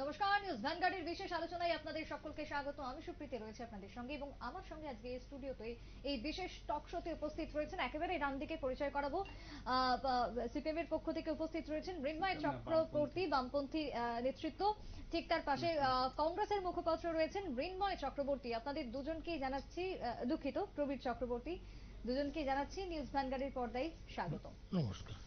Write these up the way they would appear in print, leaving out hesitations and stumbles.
নমস্কার, নিউজ ভ্যানগার্ডের বিশেষ আলোচনায় আপনাদের সকলকে স্বাগত। আমি সুপ্রীতি রয়েছে আপনাদের সঙ্গে এবং আমার সঙ্গে আজকে স্টুডিওতে এই বিশেষ টক শোতে উপস্থিত রয়েছেন, একেবারে ডান দিকে পরিচয় করাবো, সিপিএম এর পক্ষ থেকে উপস্থিত রয়েছেন মৃন্ময় চক্রবর্তী, বামপন্থী নেতৃত্ব। ঠিক তার পাশে কংগ্রেসের মুখপাত্র রয়েছেন মৃন্ময় চক্রবর্তী। আপনাদের দুজনকেই জানাচ্ছি, দুঃখিত, প্রবীর চক্রবর্তী, দুজনকেই জানাচ্ছি নিউজ ভ্যানগার্ডের পর্দায় স্বাগত। নমস্কার।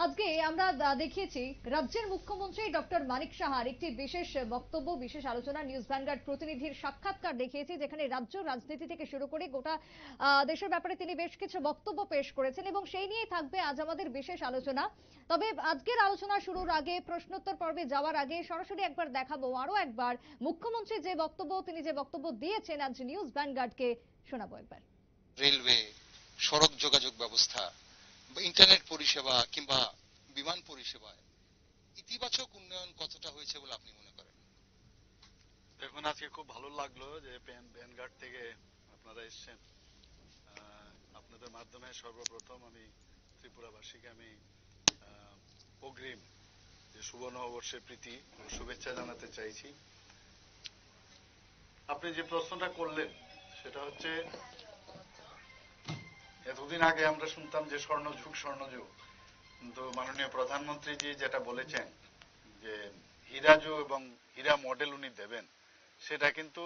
আজকে আমরা দেখিয়েছি রাজ্যের মুখ্যমন্ত্রী ডক্টর মানিক সাহার একটি বিশেষ বক্তব্য, বিশেষ আলোচনা, নিউজ ভ্যানগার্ড প্রতিনিধির সাক্ষাৎকার দেখিয়েছি, যেখানে রাজ্য রাজনীতি থেকে শুরু করে গোটা দেশের ব্যাপারে তিনি বেশ কিছু বক্তব্য পেশ করেছেন এবং সেই নিয়েই থাকবে আজ আমাদের বিশেষ আলোচনা। তবে আজকের আলোচনা শুরুর আগে, প্রশ্নোত্তর পর্বে যাওয়ার আগে সরাসরি একবার দেখাবো আরো একবার মুখ্যমন্ত্রী যে বক্তব্য, তিনি যে বক্তব্য দিয়েছেন আজ নিউজ ভ্যানগার্ডকে শোনাবো একবার। রেলওয়ে, সড়ক যোগাযোগ ব্যবস্থা, ইন্টারনেট পরিষেবা কিংবা বিমান পরিষেবায় ইতিবাচক উন্নয়ন কতটা হয়েছে বলে আপনি মনে করেন? দেখুন, আজকে খুব ভালো লাগলো যে ভ্যানগার্ড থেকে আপনারা এসছেন। আপনাদের মাধ্যমে সর্বপ্রথম আমি ত্রিপুরাবাসীকে আমি অগ্রিম যে শুভ নববর্ষের প্রীতি ও শুভেচ্ছা জানাতে চাইছি। আপনি যে প্রশ্নটা করলেন সেটা হচ্ছে, এতদিন আগে আমরা শুনতাম যে স্বর্ণযুগ স্বর্ণযুগ, কিন্তু মাননীয় প্রধানমন্ত্রীজি যেটা বলেছেন যে হীরা যুগ এবং হীরা মডেল উনি দেবেন, সেটা কিন্তু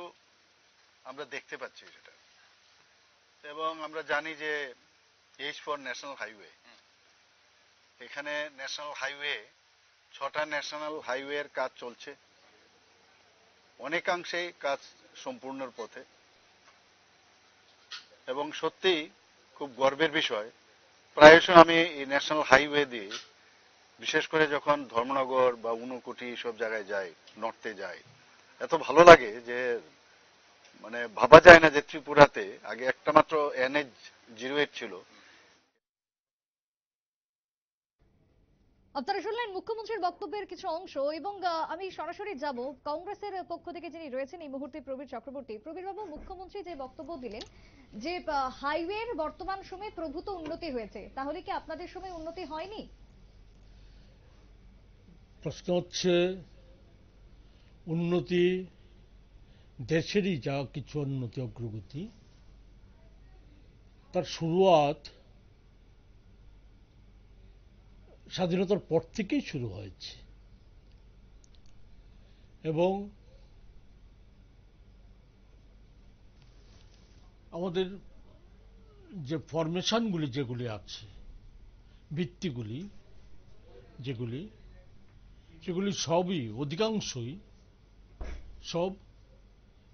আমরা দেখতে পাচ্ছি সেটা। এবং আমরা জানি যে এইচ ফর ন্যাশনাল হাইওয়ে, এখানে ন্যাশনাল হাইওয়ে 6টা ন্যাশনাল হাইওয়ের কাজ চলছে, অনেকাংশেই কাজ সম্পূর্ণর পথে। এবং সত্যি খুব গর্বের বিষয়, প্রায়শ আমি এই ন্যাশনাল হাইওয়ে দিয়ে, বিশেষ করে যখন ধর্মনগর বা ঊনকোটি সব জায়গায় যাই, নর্থে যাই, এত ভালো লাগে যে মানে ভাবা যায় না যে ত্রিপুরাতে আগে একটা মাত্র NH-08 ছিল। আপনারা শুনলেন মুখ্যমন্ত্রীর বক্তব্যের কিছু অংশ এবং আমি সরাসরি যাব কংগ্রেসের পক্ষ থেকে যিনি রয়েছেন এই মুহূর্তে, প্রবীর চক্রবর্তী। প্রবীর বাবু, মুখ্যমন্ত্রী যে বক্তব্য দিলেন যে হাইওয়ের বর্তমান সময়ে প্রভূত উন্নতি হয়েছে, তাহলে কি আপনাদের সময় উন্নতি হয়নি? প্রশ্ন হচ্ছে, উন্নতি দেশেরই যা কিছু উন্নতি অগ্রগতি, তার শুরুয়াত স্বাধীনতার পর থেকেই শুরু হয়েছে এবং আমাদের যে ফরমেশনগুলি যেগুলি আছে, ভিত্তিগুলি যেগুলি, সেগুলি সবই, অধিকাংশই সব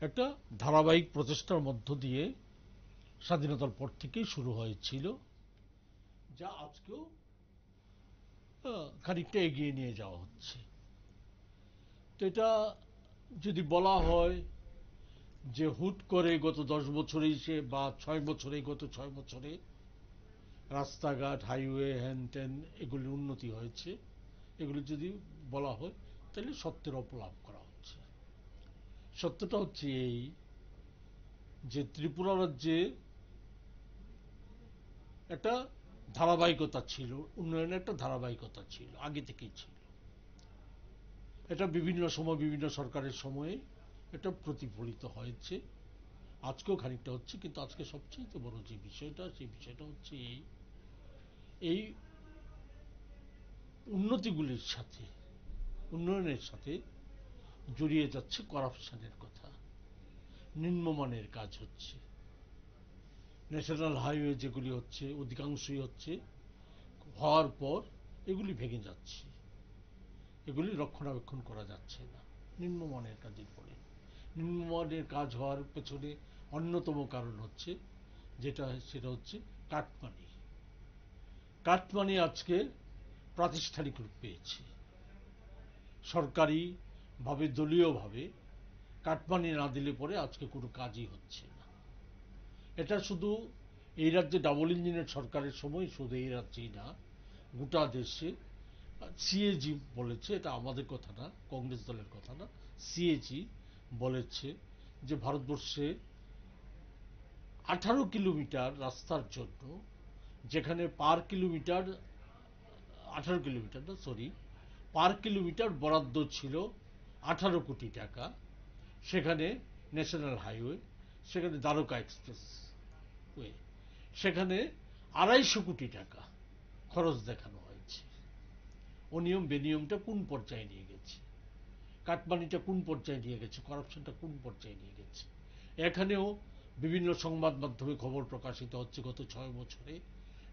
একটা ধারাবাহিক প্রচেষ্টার মধ্য দিয়ে স্বাধীনতার পর থেকেই শুরু হয়েছিল, যা আজকেও খানিকটা এগিয়ে নিয়ে যাওয়া হচ্ছে। তো এটা যদি বলা হয় যে হুট করে গত 10 বছরেই সে বা 6 বছরে, গত 6 বছরে রাস্তাঘাট, হাইওয়ে, হ্যান ত্যান এগুলির উন্নতি হয়েছে, এগুলি যদি বলা হয় তাহলে সত্যের অপলাপ করা হচ্ছে। সত্যটা হচ্ছে এই যে ত্রিপুরা রাজ্যে একটা ধারাবাহিকতা ছিল, উন্নয়নের একটা ধারাবাহিকতা ছিল, আগে থেকেই ছিল। এটা বিভিন্ন সময়, বিভিন্ন সরকারের সময়ে এটা প্রতিফলিত হয়েছে, আজকেও খানিকটা হচ্ছে। কিন্তু আজকে সবচেয়ে বড় যে বিষয়টা, সেই বিষয়টা হচ্ছে এই উন্নতিগুলির সাথে, উন্নয়নের সাথে জড়িয়ে যাচ্ছে করাপশনের কথা। নিম্নমানের কাজ হচ্ছে, ন্যাশনাল হাইওয়ে যেগুলি হচ্ছে, অধিকাংশই হচ্ছে হওয়ার পর এগুলি ভেঙে যাচ্ছে, এগুলি রক্ষণাবেক্ষণ করা যাচ্ছে না নিম্নমানের কাজের ফলে। নিম্নমানের কাজ হওয়ার পেছনে অন্যতম কারণ হচ্ছে সেটা হচ্ছে কাটমানি। কাটমানি আজকে প্রাতিষ্ঠানিক রূপ পেয়েছে, সরকারি ভাবে, দলীয়ভাবে কাটমানি না দিলে পরে আজকে কোনো কাজই হচ্ছে না। এটা শুধু এই রাজ্যে ডাবল ইঞ্জিনের সরকারের সময়, শুধু এই রাজ্যেই না, গোটা দেশে। সিএজি বলেছে, এটা আমাদের কথা না, কংগ্রেস দলের কথা না, সিএজি বলেছে যে ভারতবর্ষে 18 কিলোমিটার রাস্তার জন্য, যেখানে পার কিলোমিটার 18 কিলোমিটার না, সরি, পার কিলোমিটার বরাদ্দ ছিল 18 কোটি টাকা, সেখানে ন্যাশনাল হাইওয়ে, সেখানে দ্বারকা এক্সপ্রেস ওয়ে, সেখানে 250 কোটি টাকা খরচ দেখানো হয়েছে। অনিয়ম বেনিয়মটা কোন পর্যায়ে নিয়ে গেছে, কাটমানিটা কোন পর্যায়ে নিয়ে গেছে, করাপশনটা কোন পর্যায়ে নিয়ে গেছে। এখানেও বিভিন্ন সংবাদ মাধ্যমে খবর প্রকাশিত হচ্ছে গত 6 বছরে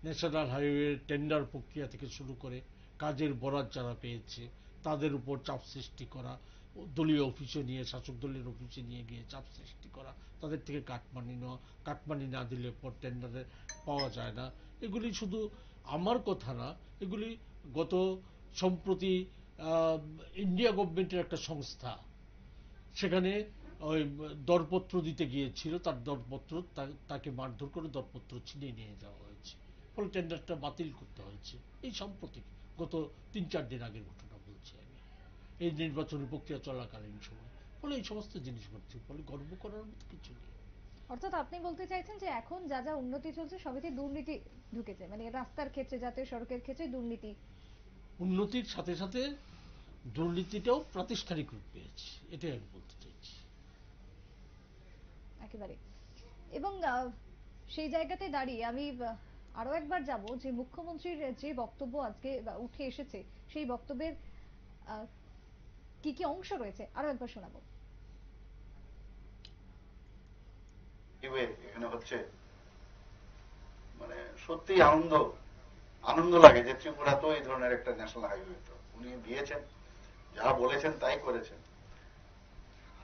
ন্যাশনাল হাইওয়ে টেন্ডার প্রক্রিয়া থেকে শুরু করে কাজের বরাত যারা পেয়েছে তাদের উপর চাপ সৃষ্টি করা, দলীয় অফিসে নিয়ে, শাসক দলের অফিসে নিয়ে গিয়ে চাপ সৃষ্টি করা, তাদের থেকে কাটমানি নেওয়া, কাটমানি না দিলে পর টেন্ডারে পাওয়া যায় না। এগুলি শুধু আমার কথা না, এগুলি গত সম্প্রতি ইন্ডিয়া গভর্নমেন্টের একটা সংস্থা সেখানে ওই দরপত্র দিতে গিয়েছিল, তার দরপত্র তাকে মারধর করে দরপত্র ছিনিয়ে নিয়ে যাওয়া হয়েছে, ফলে টেন্ডারটা বাতিল করতে হয়েছে। এই সাম্প্রতিক গত 3-4 দিন আগের ঘটনা বলছি আমি, এই নির্বাচনী প্রক্রিয়া চলাকালীন সময়। ফলে এই সমস্ত জিনিস ঘটছে, ফলে গর্ব করার মতো কিছু নেই। অর্থাৎ আপনি বলতে চাইছেন যে এখন যা যা উন্নতি চলছে সবইতে দুর্নীতি ঢুকেছে, মানে রাস্তার ক্ষেত্রে, জাতীয় সড়কের ক্ষেত্রে দুর্নীতি। উন্নতির সাথে সাথে দুর্নীতিটাও প্রাতিষ্ঠানিক রূপ পেয়েছে, এটাই আমি বলতে চাইছি। একেবারে। এবং সেই জায়গাতে দাঁড়িয়ে আমি আরো একবার যাব যে মুখ্যমন্ত্রীর যে বক্তব্য আজকে উঠে এসেছে, সেই বক্তব্যের কি কি অংশ রয়েছে আরো একবার শোনাবো। এখানে হচ্ছে মানে সত্যি আনন্দ লাগে যে ত্রিপুরাতেও এই ধরনের একটা ন্যাশনাল হাইওয়ে তো উনি দিয়েছেন, যা বলেছেন তাই করেছেন।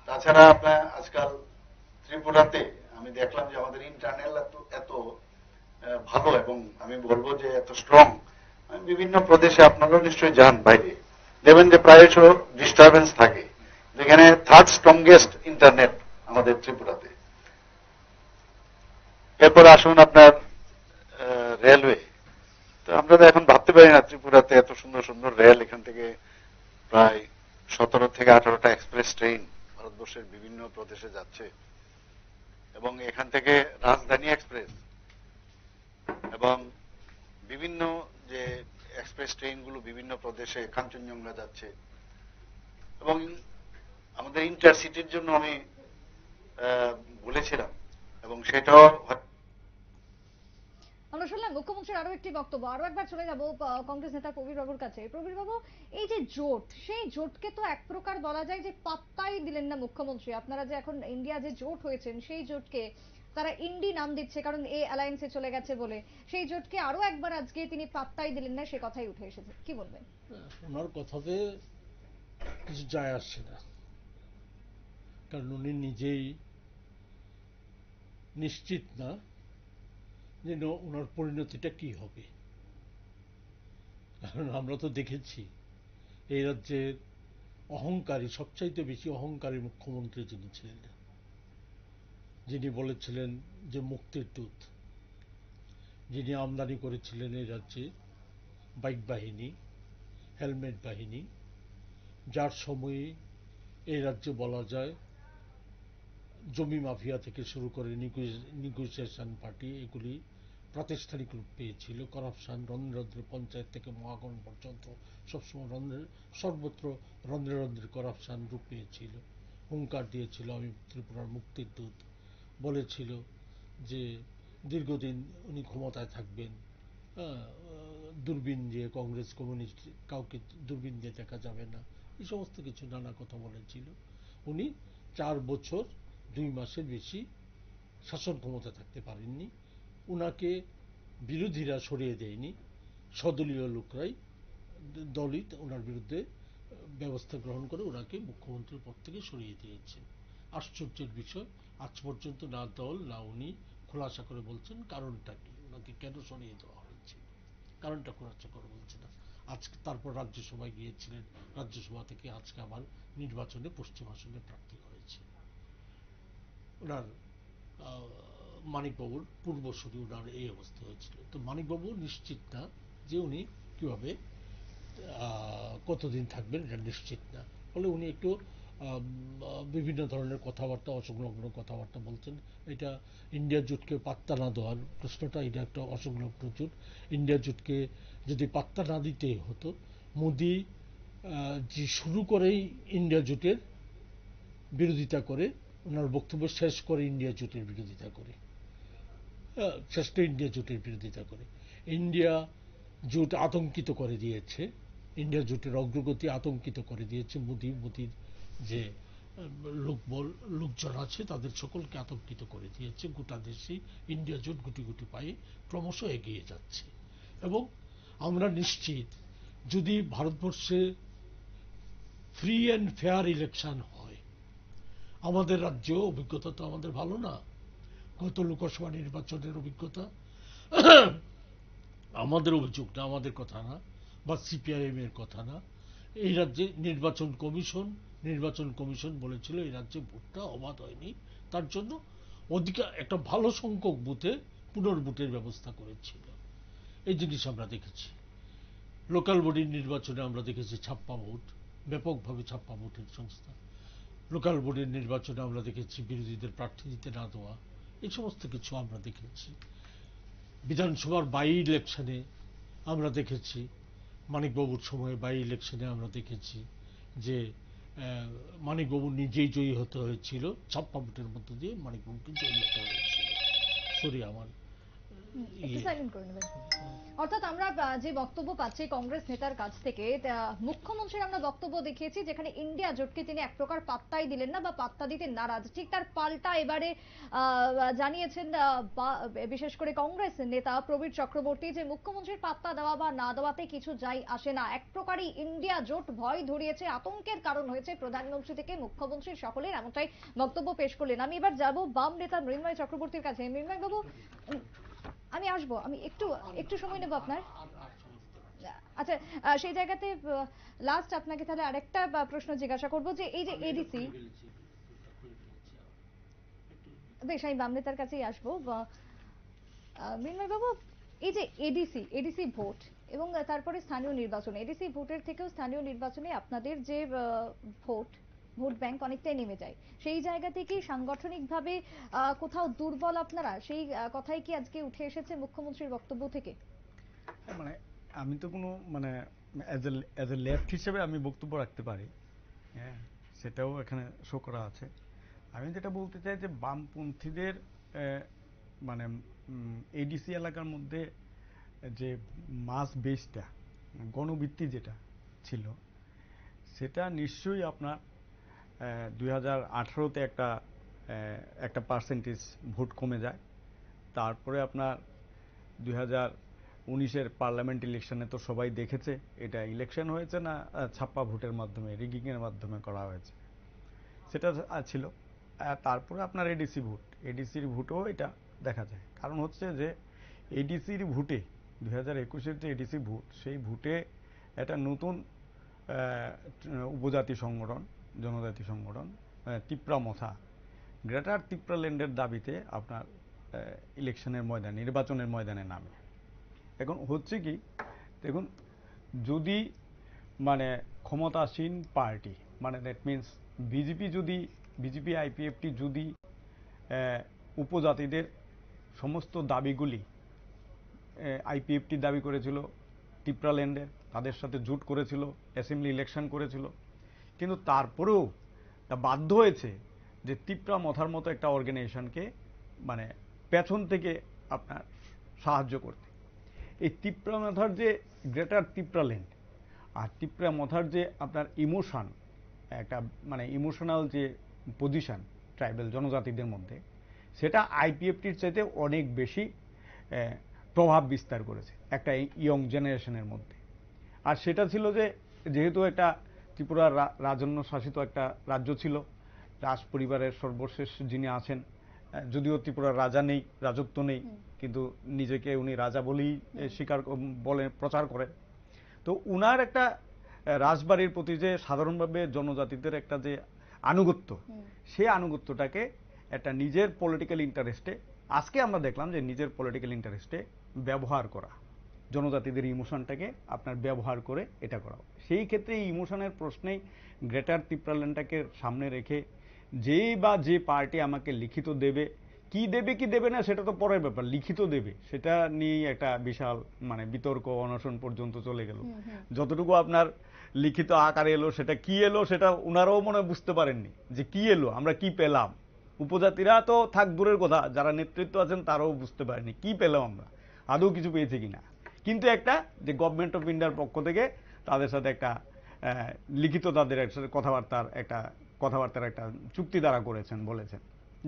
তাছাড়া আপনার আজকাল ত্রিপুরাতে আমি দেখলাম যে আমাদের ইন্টারনেট এত ভালো, এবং আমি বলবো যে এত স্ট্রং। বিভিন্ন প্রদেশে আপনারাও নিশ্চয়ই যান বাইরে, দেখবেন যে প্রায়শ ডিস্টারবেন্স থাকে, যেখানে 3rd স্ট্রংগেস্ট ইন্টারনেট আমাদের ত্রিপুরাতে। এরপর আসুন আপনার রেলওয়ে। তো আমরা তো এখন ভাবতে পারি না ত্রিপুরাতে এত সুন্দর সুন্দর রেল, এখান থেকে প্রায় 17 থেকে 18টা এক্সপ্রেস ট্রেন ভারতবর্ষের বিভিন্ন প্রদেশে যাচ্ছে, এবং এখান থেকে রাজধানী এক্সপ্রেস এবং বিভিন্ন যে এক্সপ্রেস ট্রেনগুলো বিভিন্ন প্রদেশে কাঞ্চনজঙ্ঘা যাচ্ছে। এবং আমাদের ইন্টারসিটির জন্য আমি বলেছিলাম, এবং সেটাও আমরা শুনলাম মুখ্যমন্ত্রীর আরো একটি বক্তব্য। আরো একবার চলে যাব কংগ্রেস নেতা প্রবীর বাবুর কাছে। প্রবীর বাবু, এই যে জোট, সেই জোটকে তো এক প্রকার বলা যায় যে পাত্তাই দিলেন না মুখ্যমন্ত্রী। আপনারা যে এখন ইন্ডিয়া যে জোট হয়েছেন সেই জোটকে তারা ইন্ডি নাম দিচ্ছে কারণ এ অ্যালায়েন্সে চলে গেছে বলে, সেই জোটকে আরো একবার আজকে তিনি পাত্তাই দিলেন না, সে কথাই উঠে এসেছে। কি বলবেন? ওনার কথাতে কিছু যায় আসছে না, কারণ উনি নিজেই নিশ্চিত না যে ওনার পরিণতিটা কি হবে। কারণ আমরা তো দেখেছি এই রাজ্যের অহংকারী, সবচাইতে বেশি অহংকারী মুখ্যমন্ত্রী যিনি ছিলেন, যিনি বলেছিলেন যে মুক্তির দূত, যিনি আমদানি করেছিলেন এই রাজ্যে বাইক বাহিনী, হেলমেট বাহিনী, যার সময়ে এই রাজ্যে বলা যায় জমি মাফিয়া থেকে শুরু করে নিগোসিয়েশন পার্টি এগুলি প্রাতিষ্ঠানিক রূপ পেয়েছিল। করাপশন রন্ধ্রে রন্ধ্রে, পঞ্চায়েত থেকে মহাগণ পর্যন্ত সবসময় সর্বত্র রন্ধ্রে রন্ধ্রে করাপশন রূপ পেয়েছিল। হুঙ্কার দিয়েছিল আমি ত্রিপুরার মুক্তির দূত, বলেছিল যে দীর্ঘদিন উনি ক্ষমতায় থাকবেন, দূরবীন দিয়ে কংগ্রেস কমিউনিস্ট কাউকে দূরবীন দিয়ে দেখা যাবে না, এই সমস্ত কিছু নানা কথা বলেছিল। উনি 4 বছর 2 মাসের বেশি শাসন ক্ষমতা থাকতে পারেননি। উনাকে বিরোধীরা সরিয়ে দেয়নি, সদলীয় লোকরাই, দলই ওনার বিরুদ্ধে ব্যবস্থা গ্রহণ করে ওনাকে মুখ্যমন্ত্রীর পদ থেকে সরিয়ে দিয়েছেন। আশ্চর্যের বিষয়, আজ পর্যন্ত না দল না উনি খোলাসা করে বলছেন কারণটা কি, ওনাকে কেন সরিয়ে দেওয়া হয়েছে, কারণটা খোলাসা করে বলছে না। আজকে তারপর রাজ্যসভায় গিয়েছিলেন, রাজ্যসভা থেকে আজকে আবার নির্বাচনে পশ্চিম আসনে প্রার্থী হয়েছে। ওনার মানিকবাবুর পূর্বসূরি ওনার এই অবস্থা হয়েছিল। তো মানিকবাবু নিশ্চিত না যে উনি কিভাবে কতদিন থাকবেন, এটা নিশ্চিত না। ফলে উনি একটু বিভিন্ন ধরনের কথাবার্তা, অসংলগ্ন কথাবার্তা বলছেন। এটা ইন্ডিয়া জোটকে পাত্তা না দেওয়ার প্রশ্নটা, এটা একটা অসংলগ্ন জোট। ইন্ডিয়া জোটকে যদি পাত্তা না দিতে হতো, মোদি যে শুরু করেই ইন্ডিয়া জোটের বিরোধিতা করে, ওনার বক্তব্য শেষ করে ইন্ডিয়া জোটের বিরোধিতা করে, শেষ ইন্ডিয়া জোটের বিরোধিতা করে। ইন্ডিয়া জোট আতঙ্কিত করে দিয়েছে, ইন্ডিয়া জোটের অগ্রগতি আতঙ্কিত করে দিয়েছে। মোদির যে লোকজন আছে তাদের সকলকে আতঙ্কিত করে দিয়েছে। গোটা দেশে ইন্ডিয়া জোট গুটি গুটি পায়ে ক্রমশ এগিয়ে যাচ্ছে। এবং আমরা নিশ্চিত যদি ভারতবর্ষে ফ্রি অ্যান্ড ফেয়ার ইলেকশন হয়, আমাদের রাজ্য অভিজ্ঞতা তো আমাদের ভালো না, গত লোকসভা নির্বাচনের অভিজ্ঞতা, আমাদের অভিযোগ না, আমাদের কথা না, বা সিপিআইএম এর কথা না। এই রাজ্যে নির্বাচন কমিশন বলেছিল এই রাজ্যে ভোটটা অবাধ হয়নি, তার জন্য একটা ভালো সংখ্যক বুথে পুনর্ভোটের ব্যবস্থা করেছিল। এই জিনিস আমরা দেখেছি। লোকাল বডির নির্বাচনে আমরা দেখেছি ছাপ্পা ভোট, ব্যাপকভাবে ছাপ্পা ভোটের সংস্থা। লোকাল বডির নির্বাচনে আমরা দেখেছি বিরোধীদের প্রার্থী দিতে না দেওয়া, এই সমস্ত কিছু আমরা দেখেছি। বিধানসভার বাই ইলেকশনে আমরা দেখেছি, মানিকবাবুর সময়ে বাই ইলেকশনে আমরা দেখেছি যে মানিকবাবু নিজেই জয়ী হতে হয়েছিল, ছাপ্পা ভোটের মধ্য দিয়ে মানিকবাবুকে জয়ী হতে হয়েছিল। সরি, আমার অর্থাৎ আমরা যে বক্তব্য পাচ্ছি কংগ্রেস নেতার কাছ থেকে, মুখ্যমন্ত্রীর আমরা বক্তব্য দেখিয়েছি যেখানে ইন্ডিয়া জোটকে তিনি এক প্রকার পাত্তাই দিলেন না বা পাত্তা দিতে নারাজ। ঠিক তার পাল্টা এবারে জানিয়েছেন বিশেষ করে কংগ্রেস নেতা প্রবীর চক্রবর্তী যে মুখ্যমন্ত্রীর পাত্তা দেওয়া বা না দেওয়াতে কিছু যাই আসে না, এক প্রকারই ইন্ডিয়া জোট ভয় ধরিয়েছে, আতঙ্কের কারণ হয়েছে প্রধানমন্ত্রী থেকে মুখ্যমন্ত্রীর সকলের, এমনটাই বক্তব্য পেশ করলেন। আমি এবার যাব বাম নেতা মৃন্ময় চক্রবর্তীর কাছে। মৃন্ময় বাবু, আমি আসবো, আমি একটু সময় নেব আপনার। আচ্ছা, সেই জায়গাতে লাস্ট আপনাকে তাহলে আরেকটা প্রশ্ন জিজ্ঞাসা করব যে এই যে এডিসি, বেশ আমি বাম নেতার কাছেই আসবো। মৃন্ময় বাবু, এই যে এডিসি ভোট এবং তারপরে স্থানীয় নির্বাচন, এডিসি ভোটের থেকেও স্থানীয় নির্বাচনে আপনাদের যে ভোট ব্যাংক অনেকটাই নেমে যায়, সেই জায়গা থেকে সাংগঠনিকভাবে কোথাও দুর্বল আপনারা, সেই কথাই কি আজকে উঠে এসেছে মুখ্যমন্ত্রীর বক্তব্য থেকে? মানে আমি তো কোনো মানে অ্যাজ এ লেফট হিসেবে আমি বক্তব্য রাখতে পারি, হ্যাঁ, সেটাও এখানে শো করা আছে। আমি যেটা বলতে চাই যে বামপন্থীদের মানে এডিসি এলাকার মধ্যে যে মাস বেসটা, গণভিত্তি যেটা ছিল, সেটা নিশ্চয়ই আপনার 2018-তে একটা পার্সেন্টেজ ভোট কমে যায়। তারপরে আপনার 2019-এর পার্লামেন্ট ইলেকশনে তো সবাই দেখেছে এটা ইলেকশন হয়েছে না ছাপ্পা ভোটের মাধ্যমে, রিগিংয়ের মাধ্যমে করা হয়েছে, সেটা ছিল। তারপরে আপনার এডিসির ভোটেও এটা দেখা যায়। কারণ হচ্ছে যে এডিসির ভোটে 2021-এর যে এডিসি ভোট, সেই ভোটে একটা নতুন উপজাতি সংগঠন, জনজাতি সংগঠন তিপ্রা মথা, গ্রেটার তিপ্রাল্যান্ডের দাবিতে আপনার নির্বাচনের ময়দানে নামে। এখন হচ্ছে কি, দেখুন, যদি মানে ক্ষমতাসীন পার্টি, মানে দ্যাট মিনস বিজেপি আইপিএফটি যদি উপজাতিদের সমস্ত দাবিগুলি, আইপিএফটি দাবি করেছিল তিপ্রাল্যান্ডের, তাদের সাথে জোট করেছিল, অ্যাসেম্বলি ইলেকশন করেছিল, কিন্তু তারপরেও তা বাধ্য হয়েছে যে তিপ্রা মথার মতো একটা অর্গানাইজেশনকে মানে পেছন থেকে আপনার সাহায্য করতে। এই তিপ্রা মথার যে গ্রেটার তিপ্রাল্যান্ড আর তিপ্রা মথার যে আপনার ইমোশন, একটা মানে ইমোশনাল যে পজিশন ট্রাইবাল জনজাতিদের মধ্যে, সেটা আইপিএফটির চাইতে অনেক বেশি প্রভাব বিস্তার করেছে একটা ইয়ং জেনারেশনের মধ্যে। আর সেটা ছিল যে যেহেতু একটা ত্রিপুরার রাজন্য শাসিত একটা রাজ্য ছিল, রাজ পরিবারের সর্বশেষ যিনি আছেন, যদিও ত্রিপুরার রাজত্ব নেই, কিন্তু নিজেকে উনি রাজা বলেই প্রচার করেন। তো উনার একটা রাজবাড়ির প্রতি যে সাধারণভাবে জনজাতিদের একটা যে আনুগত্য, সেই আনুগত্যটাকে একটা নিজের পলিটিক্যাল ইন্টারেস্টে, আজকে আমরা দেখলাম যে নিজের পলিটিক্যাল ইন্টারেস্টে ব্যবহার করা, জনজাতিদের ইমোশনটাকে আপনার ব্যবহার করে এটা করা। সেই ক্ষেত্রে এই ইমোশনের প্রশ্নেই গ্রেটার তিপ্রাল্যান্ডটাকে সামনে রেখে যে পার্টি আমাকে লিখিত দেবে কি দেবে না সেটা তো পরের ব্যাপার, লিখিত দেবে সেটা নিয়ে একটা বিশাল বিতর্ক অনশন পর্যন্ত চলে গেল। যতটুকু আপনার লিখিত আকারে এলো, সেটা কি এলো সেটা ওনারাও মনে হয় বুঝতে পারেননি যে কি এলো, আমরা কি পেলাম। উপজাতিরা তো থাক দূরের কথা, যারা নেতৃত্ব আছেন তারাও বুঝতে পারেনি কি পেলাম, আমরা আদৌ কিছু পেয়েছি কিনা। কিন্তু একটা যে গভর্নমেন্ট অফ ইন্ডিয়ার পক্ষ থেকে তাদের সাথে একটা লিখিত তাদের একসাথে কথাবার্তার একটা চুক্তি দ্বারা করেছেন, বলেছেন।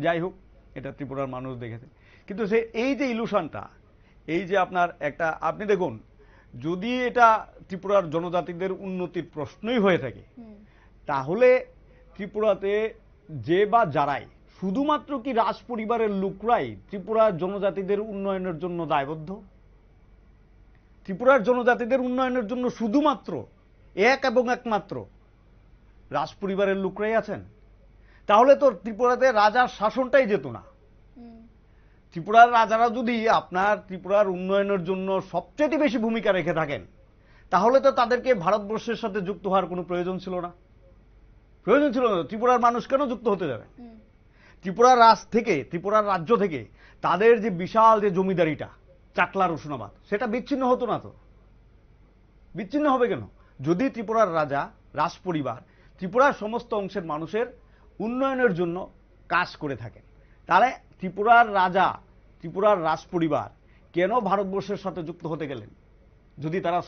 যাই হোক, এটা ত্রিপুরার মানুষ দেখেছে। কিন্তু সে এই যে ইলুশনটা, এই যে আপনার একটা, আপনি দেখুন, যদি এটা ত্রিপুরার জনজাতিদের উন্নতির প্রশ্নই হয়ে থাকে, তাহলে ত্রিপুরাতে যে বা যারাই, শুধুমাত্র কি রাজ পরিবারের লোকরাই ত্রিপুরার জনজাতিদের উন্নয়নের জন্য দায়বদ্ধ? ত্রিপুরার জনজাতিদের উন্নয়নের জন্য শুধুমাত্র এক এবং একমাত্র রাজ পরিবারের লোকরাই আছেন? তাহলে তো ত্রিপুরাতে রাজার শাসনটাই যেত না। ত্রিপুরার রাজারা যদি আপনার ত্রিপুরার উন্নয়নের জন্য সবচেয়ে বেশি ভূমিকা রেখে থাকেন, তাহলে তো তাদেরকে ভারতবর্ষের সাথে যুক্ত হওয়ার কোনো প্রয়োজন ছিল না। ত্রিপুরার মানুষ কেন যুক্ত হতে যাবে? ত্রিপুরার রাজ্য থেকে তাদের যে বিশাল যে জমিদারিটা, চাকলা রসুনাবাদ, সেটা বিচ্ছিন্ন হতো না। তো বিচ্ছিন্ন হবে কেন? যদি ত্রিপুরার রাজ পরিবার ত্রিপুরার সমস্ত অংশের মানুষের উন্নয়নের জন্য কাজ করে থাকেন, তাহলে ত্রিপুরার রাজ পরিবার কেন ভারতবর্ষের সাথে যুক্ত হতে গেলেন, যদি তারা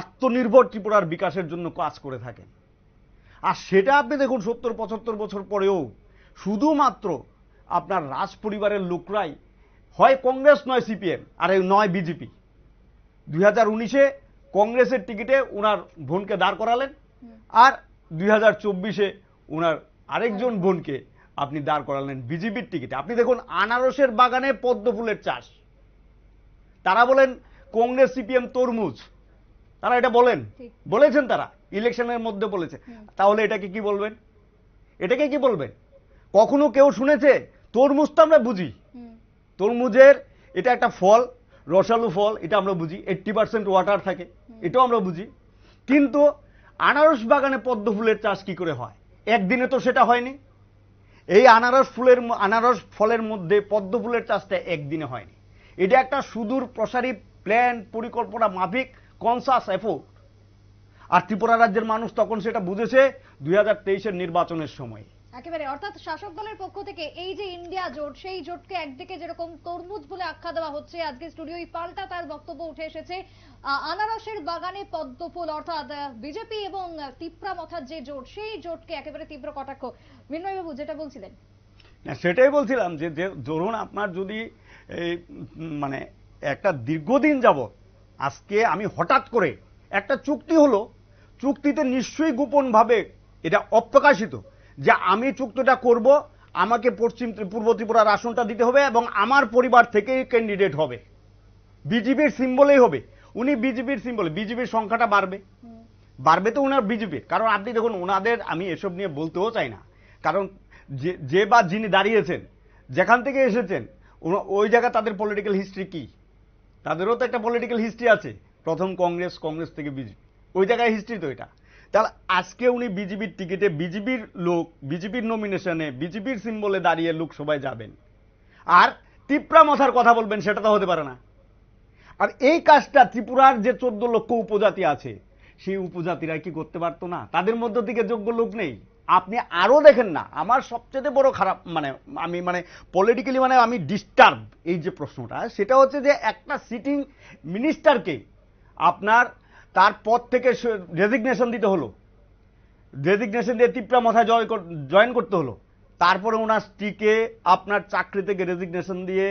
আত্মনির্ভর ত্রিপুরার বিকাশের জন্য কাজ করে থাকেন? আর সেটা আপনি দেখুন 70-75 বছর পরেও শুধুমাত্র আপনার রাজ পরিবারের লোকরাই, হয় কংগ্রেস নয় সিপিএম আর নয় বিজেপি। 2019-এ কংগ্রেসের টিকিটে ওনার বোনকে দাঁড় করালেন, আর 2024-এ ওনার আরেকজন বোনকে আপনি দাঁড় করালেন বিজেপির টিকিটে। আপনি দেখুন, আনারসের বাগানে পদ্ম ফুলের চাষ। তারা বলেন কংগ্রেস সিপিএম তরমুজ, তারা এটা বলেছেন, তারা ইলেকশনের মধ্যে বলেছে। তাহলে এটাকে কি বলবেন? কখনো কেউ শুনেছে? তরমুজ তো আমরা বুঝি, তরমুজের এটা একটা ফল, রসালু ফল, এটা আমরা বুঝি, 80% ওয়াটার থাকে, এটাও আমরা বুঝি। কিন্তু আনারস বাগানে পদ্ম ফুলের চাষ কি করে হয়? একদিনে তো সেটা হয়নি। এই আনারস ফলের মধ্যে পদ্ম ফুলের চাষটা একদিনে হয়নি। এটা একটা সুদূর প্রসারী প্ল্যান, পরিকল্পনা মাফিক কনসাস এফোর্ট। আর ত্রিপুরা রাজ্যের মানুষ তখন সেটা বুঝেছে 2023-এর নির্বাচনের সময়। একেবারে, অর্থাৎ শাসক দলের পক্ষ থেকে এই যে ইন্ডিয়া জোট, সেই জোটকে একদিকে যেরকম তরমুজ বলে আখ্যা দেওয়া হচ্ছে, আজকে স্টুডিওই পাল্টা তার বক্তব্য উঠে এসেছে আনারসের বাগানে পদ্ম ফুল, অর্থাৎ বিজেপি এবং তিপ্রা মথার যে জোট, সেই জোটকে একেবারে তীব্র কটাক্ষ। মিন্ময় বাবু যেটা বলছিলেন, সেটাই বলছিলাম যে ধরুন আপনার যদি একটা দীর্ঘদিন যাবত, আজকে আমি হঠাৎ করে একটা চুক্তি হলো, চুক্তিতে নিশ্চয়ই গোপনভাবে এটা অপ্রকাশিত যে আমি চুক্তিটা করব, আমাকে পূর্ব ত্রিপুরার আসনটা দিতে হবে এবং আমার পরিবার থেকেই ক্যান্ডিডেট হবে, বিজেপির সিম্বলেই হবে। উনি বিজেপির সিম্বল, বিজেপির সংখ্যাটা বাড়বে তো ওনার বিজেপির। কারণ আপনি দেখুন, ওনাদের আমি এসব নিয়ে বলতেও চাই না, কারণ যে বা যিনি দাঁড়িয়েছেন, যেখান থেকে এসেছেন, ওই জায়গা তাদের পলিটিক্যাল হিস্ট্রি কি, তাদেরও তো একটা পলিটিক্যাল হিস্ট্রি আছে। প্রথম কংগ্রেস থেকে বিজেপি, ওই জায়গায় হিস্ট্রি তো এটা। তাহলে আজকে উনি বিজেপির টিকিটে, বিজেপির লোক, বিজেপির নমিনেশনে, বিজেপির সিম্বলে দাঁড়িয়ে লোকসভায় যাবেন, আর তিপ্রা মথার কথা বলবেন, সেটা তো হতে পারে না। আর এই কাজটা ত্রিপুরার যে 14 লক্ষ উপজাতি আছে, সেই উপজাতিরা কি করতে পারতো না? তাদের মধ্য থেকে যোগ্য লোক নেই? আপনি আরো দেখেন না, আমার সবচেয়ে বড় খারাপ আমি পলিটিক্যালি আমি ডিস্টার্ব এই যে প্রশ্নটা, সেটা হচ্ছে যে একটা সিটিং মিনিস্টারকে আপনার তার পদ থেকে রেজিগনেশন দিতে হলো, রেজিগনেশন দিয়ে তিপ্রা মথায় জয়েন করতে হলো, তারপরে ওনার স্ত্রীকে আপনার চাকরি থেকে রেজিগনেশন দিয়ে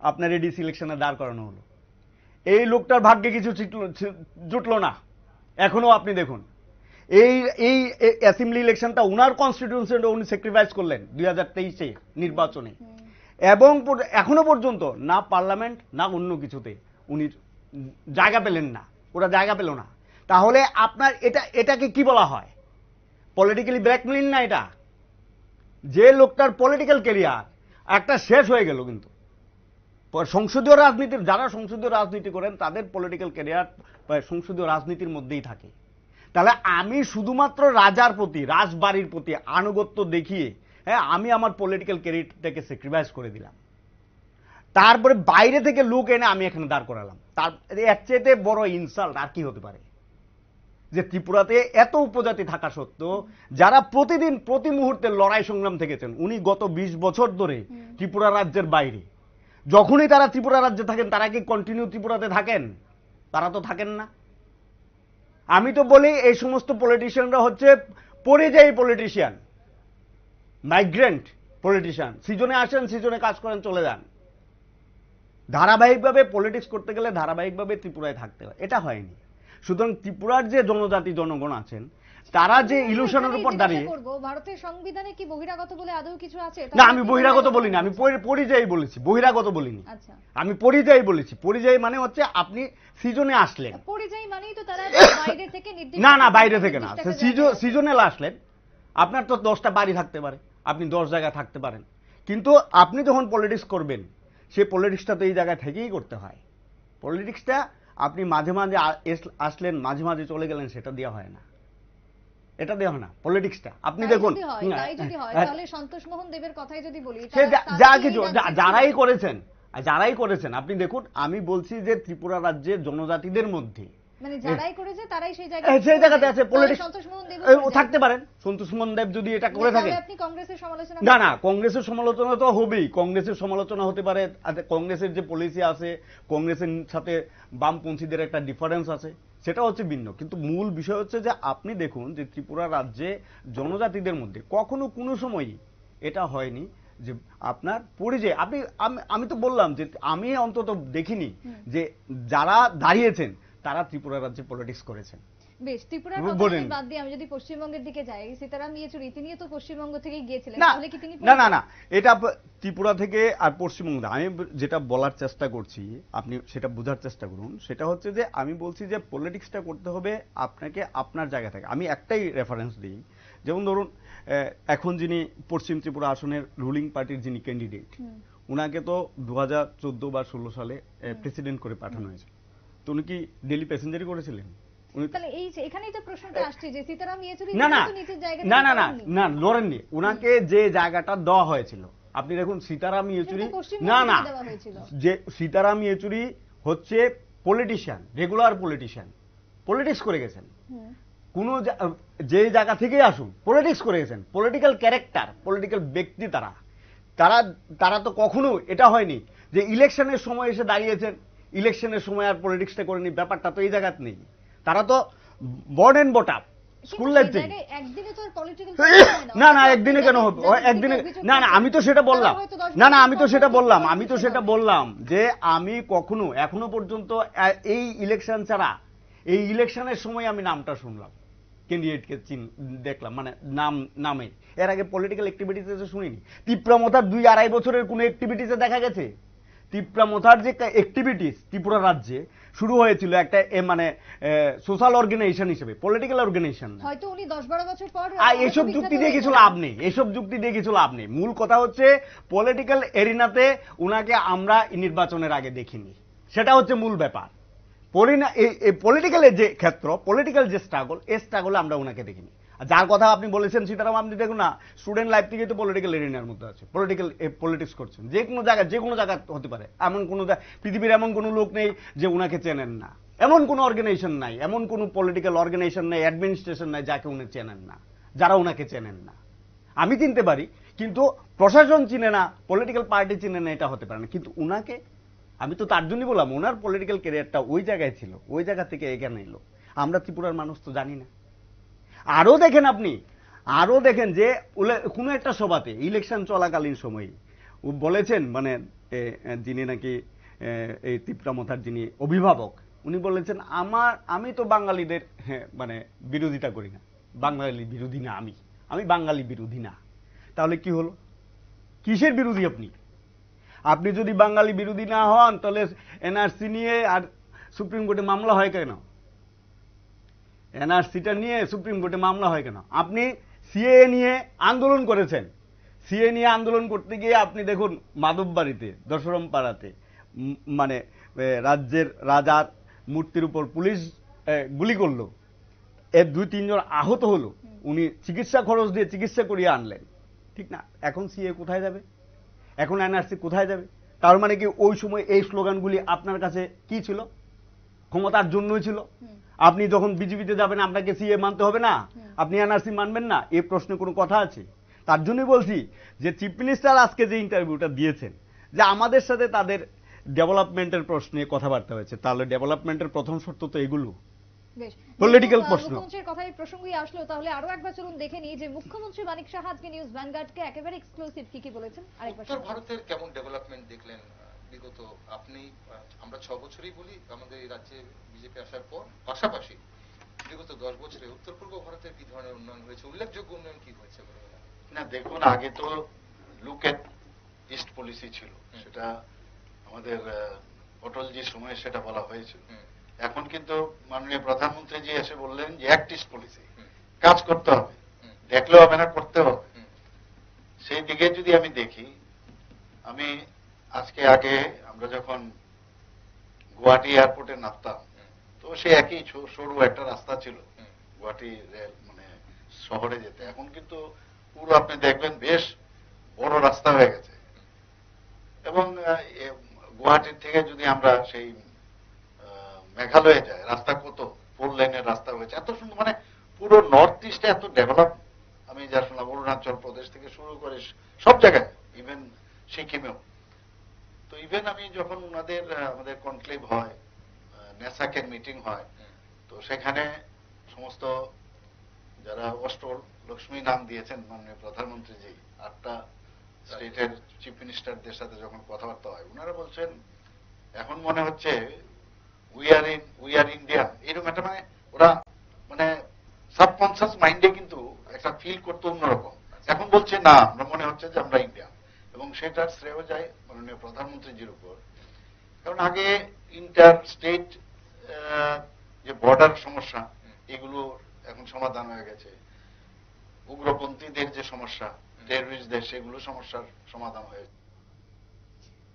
আপনার এডিসি ইলেকশনে দাঁড় করানো হলো। এই লোকটার ভাগ্যে কিছু জুটলো না। এখনো আপনি দেখুন, এই অ্যাসেম্বলি ইলেকশনটা উনার কনস্টিটিউয়েন্সিতে উনি স্যাক্রিফাইস করলেন 2023-এ নির্বাচনে, এবং এখনো পর্যন্ত না পার্লামেন্ট না অন্য কিছুতে উনি জায়গা পেলেন না, ওরা জায়গা পেল না। তাহলে আপনার এটাকে কি বলা হয়? পলিটিক্যালি ব্ল্যাকমেলিং না? এটা যে লোকটার পলিটিক্যাল ক্যারিয়ার একটা শেষ হয়ে গেল। কিন্তু সংসদীয় রাজনীতির, যারা সংসদীয় রাজনীতি করেন, তাদের পলিটিক্যাল ক্যারিয়ার সংসদীয় রাজনীতির মধ্যেই থাকে। তাহলে আমি শুধুমাত্র রাজার প্রতি, রাজবাড়ির প্রতি আনুগত্য দেখিয়ে হ্যাঁ, আমি আমার পলিটিক্যাল ক্যারিয়ারটাকে স্যাক্রিফাইস করে দিলাম, তারপরে বাইরে থেকে লোক এনে আমি এখানে দাঁড় করালাম। তার এর চাইতে বড় ইনসাল্ট আর কি হতে পারে? যে ত্রিপুরাতে এত উপজাতি থাকা সত্ত্বেও যারা প্রতিদিন প্রতি মুহূর্তে লড়াই সংগ্রাম থেকেছেন, উনি গত 20 বছর ধরে ত্রিপুরা রাজ্যের বাইরে, যখনই তারা ত্রিপুরা রাজ্যে থাকেন তারা কি কন্টিনিউ ত্রিপুরাতে থাকেন? তারা তো থাকেন না। আমি তো বলি এই সমস্ত পলিটিশিয়ানরা হচ্ছে পরিযায়ী পলিটিশিয়ান, মাইগ্রেন্ট পলিটিশিয়ান। সিজনে আসেন, সিজনে কাজ করেন, চলে যান। ধারাবাহিকভাবে পলিটিক্স করতে গেলে ধারাবাহিকভাবে ত্রিপুরায় থাকতে হয়, এটা হয়নি। সুতরাং ত্রিপুরার যে জনজাতি জনগণ আছেন তারা যে ইলুশনের উপর দাঁড়িয়ে, ভারতের সংবিধানে কি বহিরাগত বলে আদৌ কিছু আছে? না, আমি বহিরাগত বলিনি, আমি পরিযায়ী বলেছি, বহিরাগত বলিনি। আচ্ছা, আমি পরিযায়ী বলেছি। পরিযায়ী মানে হচ্ছে আপনি সিজনে আসলেন। পরিযায়ী মানেই তো তারা বাইরে থেকে নির্দিষ্ট, না না, বাইরে থেকে না, সিজনাল আসলেন। আপনার তো 10টা বাড়ি থাকতে পারে, আপনি 10 জায়গায় থাকতে পারেন, কিন্তু আপনি যখন পলিটিক্স করবেন সেই পলিটিক্সটা তো এই জায়গায় থেকেই করতে হয়। পলিটিক্সটা আপনি মাঝে মাঝে আসলেন, মাঝে মাঝে চলে গেলেন, সেটা দেওয়া হয় না, এটা দেওয়া হয় না পলিটিক্সটা। আপনি দেখুন, তাহলে সন্তোষ মোহন দেবের কথাই যদি বলি, যা কিছু যারাই করেছেন আপনি দেখুন, আমি বলছি যে ত্রিপুরা রাজ্যের জনজাতিদের মধ্যে মানে যারাই করেছে তারাই সেই জায়গাতে আছে পলিটিক্স সন্তোষ মোহন দেব থাকতে পারেন। সন্তোষ মোহন দেব যদি এটা করে থাকে, আপনি কংগ্রেসের সমালোচনা, না না, কংগ্রেসের সমালোচনা তো হবেই। কংগ্রেসের সমালোচনা হতে পারে, কংগ্রেসের যে পলিসি আছে, কংগ্রেসের সাথে বামপন্থীদের একটা ডিফারেন্স আছে, সেটা হচ্ছে ভিন্ন। কিন্তু মূল বিষয় হচ্ছে যে আপনি দেখুন যে ত্রিপুরা রাজ্যে জনজাতিদের মধ্যে কখনো কোনো সময়ই এটা হয়নি যে আপনার পরিচয় আপনি, আমি তো বললাম যে আমি অন্তত দেখিনি যে যারা দাঁড়িয়েছেন তারা ত্রিপুরা রাজ্যে পলিটিক্স করেছেন। বেশ, ত্রিপুরার বাদ দিয়ে আমি যদি পশ্চিমবঙ্গের দিকে যাই, সীতারাম ইয়েচুরি তিনিও তো পশ্চিমবঙ্গ থেকেই গিয়েছিলেন, তাহলে কি তিনি? না না না, এটা ত্রিপুরা থেকে আর পশ্চিমবঙ্গ, আমি যেটা বলার চেষ্টা করছি আপনি সেটা বোঝার চেষ্টা করুন। সেটা হচ্ছে যে আমি বলছি যে পলিটিক্সটা করতে হবে আপনাকে আপনার জায়গা থেকে। আমি একটাই রেফারেন্স দিই, যেমন ধরুন এখন যিনি পশ্চিম ত্রিপুরা আসনের রুলিং পার্টির যিনি ক্যান্ডিডেট, উনাকে তো 2014 বা 16 সালে প্রেসিডেন্ট করে পাঠানো হয়েছে। তো উনি কি ডেলি প্যাসেঞ্জারই করেছিলেন? তাহলে এই এখানেই তো প্রশ্নটা আসছে যে সীতারাম ইয়েচুরি না না তো নিচের জায়গা না না না না লড়েননি, উনাকে যে জায়গাটা দেওয়া হয়েছিল, আপনি দেখুন সীতারাম ইয়েচুরি, না না, যে সীতারাম ইয়েচুরি হচ্ছে পলিটিশিয়ান, রেগুলার পলিটিশিয়ান, পলিটিক্স করে গেছেন, কোন যে জায়গা থেকে আসুন পলিটিক্স করে গেছেন, পলিটিক্যাল ক্যারেক্টার, পলিটিক্যাল ব্যক্তি তারা। তারা তারা তো কখনো এটা হয়নি যে ইলেকশনের সময় এসে দাঁড়িয়েছেন, ইলেকশনের সময় আর পলিটিক্সটা করেনি, ব্যাপারটা তো এই জায়গাতে নেই। তারা তো born and brought up school life থেকে। না না, একদিনে কেন হবে? একদিনে না না, আমি তো সেটা বললাম, না না, আমি তো সেটা বললাম যে আমি কখনো এখনো পর্যন্ত এই ইলেকশন ছাড়া, এই ইলেকশনের সময় আমি নামটা শুনলাম, ক্যান্ডিডেটকে দেখলাম, মানে নামে। এর আগে পলিটিক্যাল অ্যাক্টিভিটিসে শুনিনি। তিপ্রামথার 2-2.5 বছরের কোন অ্যাক্টিভিটিসে দেখা গেছে? তিপ্রামথার যে অ্যাক্টিভিটিস ত্রিপুরা রাজ্যে শুরু হয়েছিল একটা মানে সোশ্যাল অর্গানাইজেশন হিসেবে, পলিটিক্যাল অর্গানাইজেশন না। হয়তো উনি 10-12 বছর পর এসব যুক্তি দিয়ে কিছু লাভ নেই, এসব যুক্তি দিয়ে কিছু লাভ নেই। মূল কথা হচ্ছে পলিটিক্যাল এরিনাতে উনাকে আমরা নির্বাচনের আগে দেখিনি, সেটা হচ্ছে মূল ব্যাপার। পলিটিক্যালের যে ক্ষেত্র, পলিটিক্যাল যে স্ট্রাগল, এই স্ট্রাগলে আমরা ওনাকে দেখিনি। যার কথা আপনি বলেছেন সীতারাম, আপনি দেখুন না, স্টুডেন্ট লাইফ থেকে তো পলিটিক্যাল এরিনার মধ্যে আছে, পলিটিক্স করছেন, যে কোনো জায়গা হতে পারে। এমন কোনো পৃথিবীর এমন কোনো লোক নেই যে উনাকে চেনেন না, এমন কোনো অর্গানাইজেশন নাই, এমন কোনো পলিটিক্যাল অর্গানাইজেশন নাই, অ্যাডমিনিস্ট্রেশন নাই যাকে উনি চেনেন না, যারা উনাকে চেনেন না। আমি চিনতে পারি, কিন্তু প্রশাসন চিনে না, পলিটিক্যাল পার্টি চিনে না, এটা হতে পারে না। কিন্তু উনাকে আমি তো তার জন্যই বললাম, ওনার পলিটিক্যাল ক্যারিয়ারটা ওই জায়গায় ছিল, ওই জায়গা থেকে এখানে এলো। আমরা ত্রিপুরার মানুষ তো জানি না। আরো দেখেন যে কোনো একটা সভাতে ইলেকশন চলাকালীন সময়ে বলেছেন, মানে যিনি নাকি এই তিপ্রামথার যিনি অভিভাবক, উনি বলেছেন আমি তো বাঙালিদের মানে বিরোধিতা করি না, বাঙালি বিরোধী না, আমি বাঙালি বিরোধী না। তাহলে কি হলো? কিসের বিরোধী আপনি? আপনি যদি বাঙালি বিরোধী না হন তাহলে এনআরসি নিয়ে আর সুপ্রিম কোর্টে মামলা হয় কেন? এনআরসিটা নিয়ে সুপ্রিম কোর্টে মামলা হয় কেন? আপনি সিএএ নিয়ে আন্দোলন করেছেন, সিএ নিয়ে আন্দোলন করতে গিয়ে আপনি দেখুন মাধববাড়িতে, দশরম পাড়াতে, মানে রাজ্যের রাজার মূর্তির উপর পুলিশ গুলি করলো, এর 2-3 জন আহত হলো, উনি চিকিৎসা খরচ দিয়ে চিকিৎসা করিয়ে আনলেন। ঠিক না? এখন সিএ কোথায় যাবে, এখন এনআরসি কোথায় যাবে? তার মানে কি ওই সময় এই স্লোগানগুলি আপনার কাছে কি ছিল? ক্ষমতার জন্যই ছিল। আপনি যখন বিজেপিতে যাবেন আপনাকে সিএ মানতে হবে না, আপনি এনআরসি মানবেন না, এই প্রশ্নে কোনো কথা আছে? তার জন্যই বলছি যে চিফ মিনিস্টার আজকে যে ইন্টারভিউটা দিয়েছেন যে আমাদের সাথে তাদের ডেভেলপমেন্টের প্রশ্নে কথাবার্তা হয়েছে, তাহলে ডেভেলপমেন্টের প্রথম শর্ত তো এগুলো পলিটিক্যাল প্রশ্ন। মুখ্যমন্ত্রীর কথাই প্রসঙ্গই আসলো, তাহলে আরো একবার চলুন দেখে নিই যে মুখ্যমন্ত্রী মানিক সাহা আজকে নিউজ ভ্যানগার্ডকে একেবারে এক্সক্লুসিভ কি বলেছেন। আরেকবার উত্তর ভারতের কেমন ডেভেলপমেন্ট দেখলেন বিগত আপনি আমরা 6 বছরই বলি আমাদের এই রাজ্যে বিজেপি আসার পর, পাশাপাশি বিগত 10 বছরে উত্তর পূর্ব ভারতের কি ধরনের উন্নয়ন হয়েছে, উল্লেখযোগ্য উন্নয়ন কি হয়েছে বলে মনে হয়? না দেখুন, আগে তো লুক এট ইস্ট পলিসি ছিল, সেটা আমাদের অটলজির সময় সেটা বলা হয়েছিল। এখন কিন্তু মাননীয় প্রধানমন্ত্রী জি এসে বললেন যে অ্যাক্ট ইস্ট পলিসি, কাজ করতে হবে, দেখলেও হবে না, করতে হবে। সেই দিকে যদি আমি দেখি, আমি আগে আমরা যখন গুয়াহাটি এয়ারপোর্টে নামতাম তো সে একই সরু একটা রাস্তা ছিল গুয়াহাটি রেল মানে শহরে যেতে। এখন কিন্তু পুরো আপনি দেখবেন বেশ বড় রাস্তা হয়ে গেছে। এবং গুয়াহাটির থেকে যদি আমরা সেই মেঘালয়ে যাই, রাস্তা কত 4 লেনের রাস্তা হয়েছে, এত সুন্দর, মানে পুরো নর্থ ইস্টে এত ডেভেলপ। আমি যা শুনলাম অরুণাচল প্রদেশ থেকে শুরু করে সব জায়গায়, ইভেন সিকিমেও। তো ইভেন আমি যখন আমাদের কনক্লেভ হয়, নেসাকের মিটিং হয়, তো সেখানে সমস্ত যারা অষ্টলক্ষ্মী নাম দিয়েছেন মাননীয় প্রধানমন্ত্রীজি, 8টা স্টেটের চিফ মিনিস্টারদের সাথে যখন কথাবার্তা হয়, ওনারা বলছেন এখন মনে হচ্ছে উই আর ইন্ডিয়ান, এরকম একটা, মানে ওরা মানে সাবকনসিয়াস মাইন্ডে কিন্তু একটা ফিল করতে অন্যরকম। এখন বলছে না, আমরা মনে হচ্ছে যে আমরা ইন্ডিয়ান, এবং সেটার শ্রেয় যায় মাননীয় প্রধানমন্ত্রীজির উপর। কারণ আগে ইন্টার স্টেট যে বর্ডার সমস্যা, এগুলো এখন সমাধান হয়ে গেছে। উগ্রপন্থীদের যে সমস্যা, টেররিস্টদের, সেগুলো সমস্যার সমাধান হয়েছে।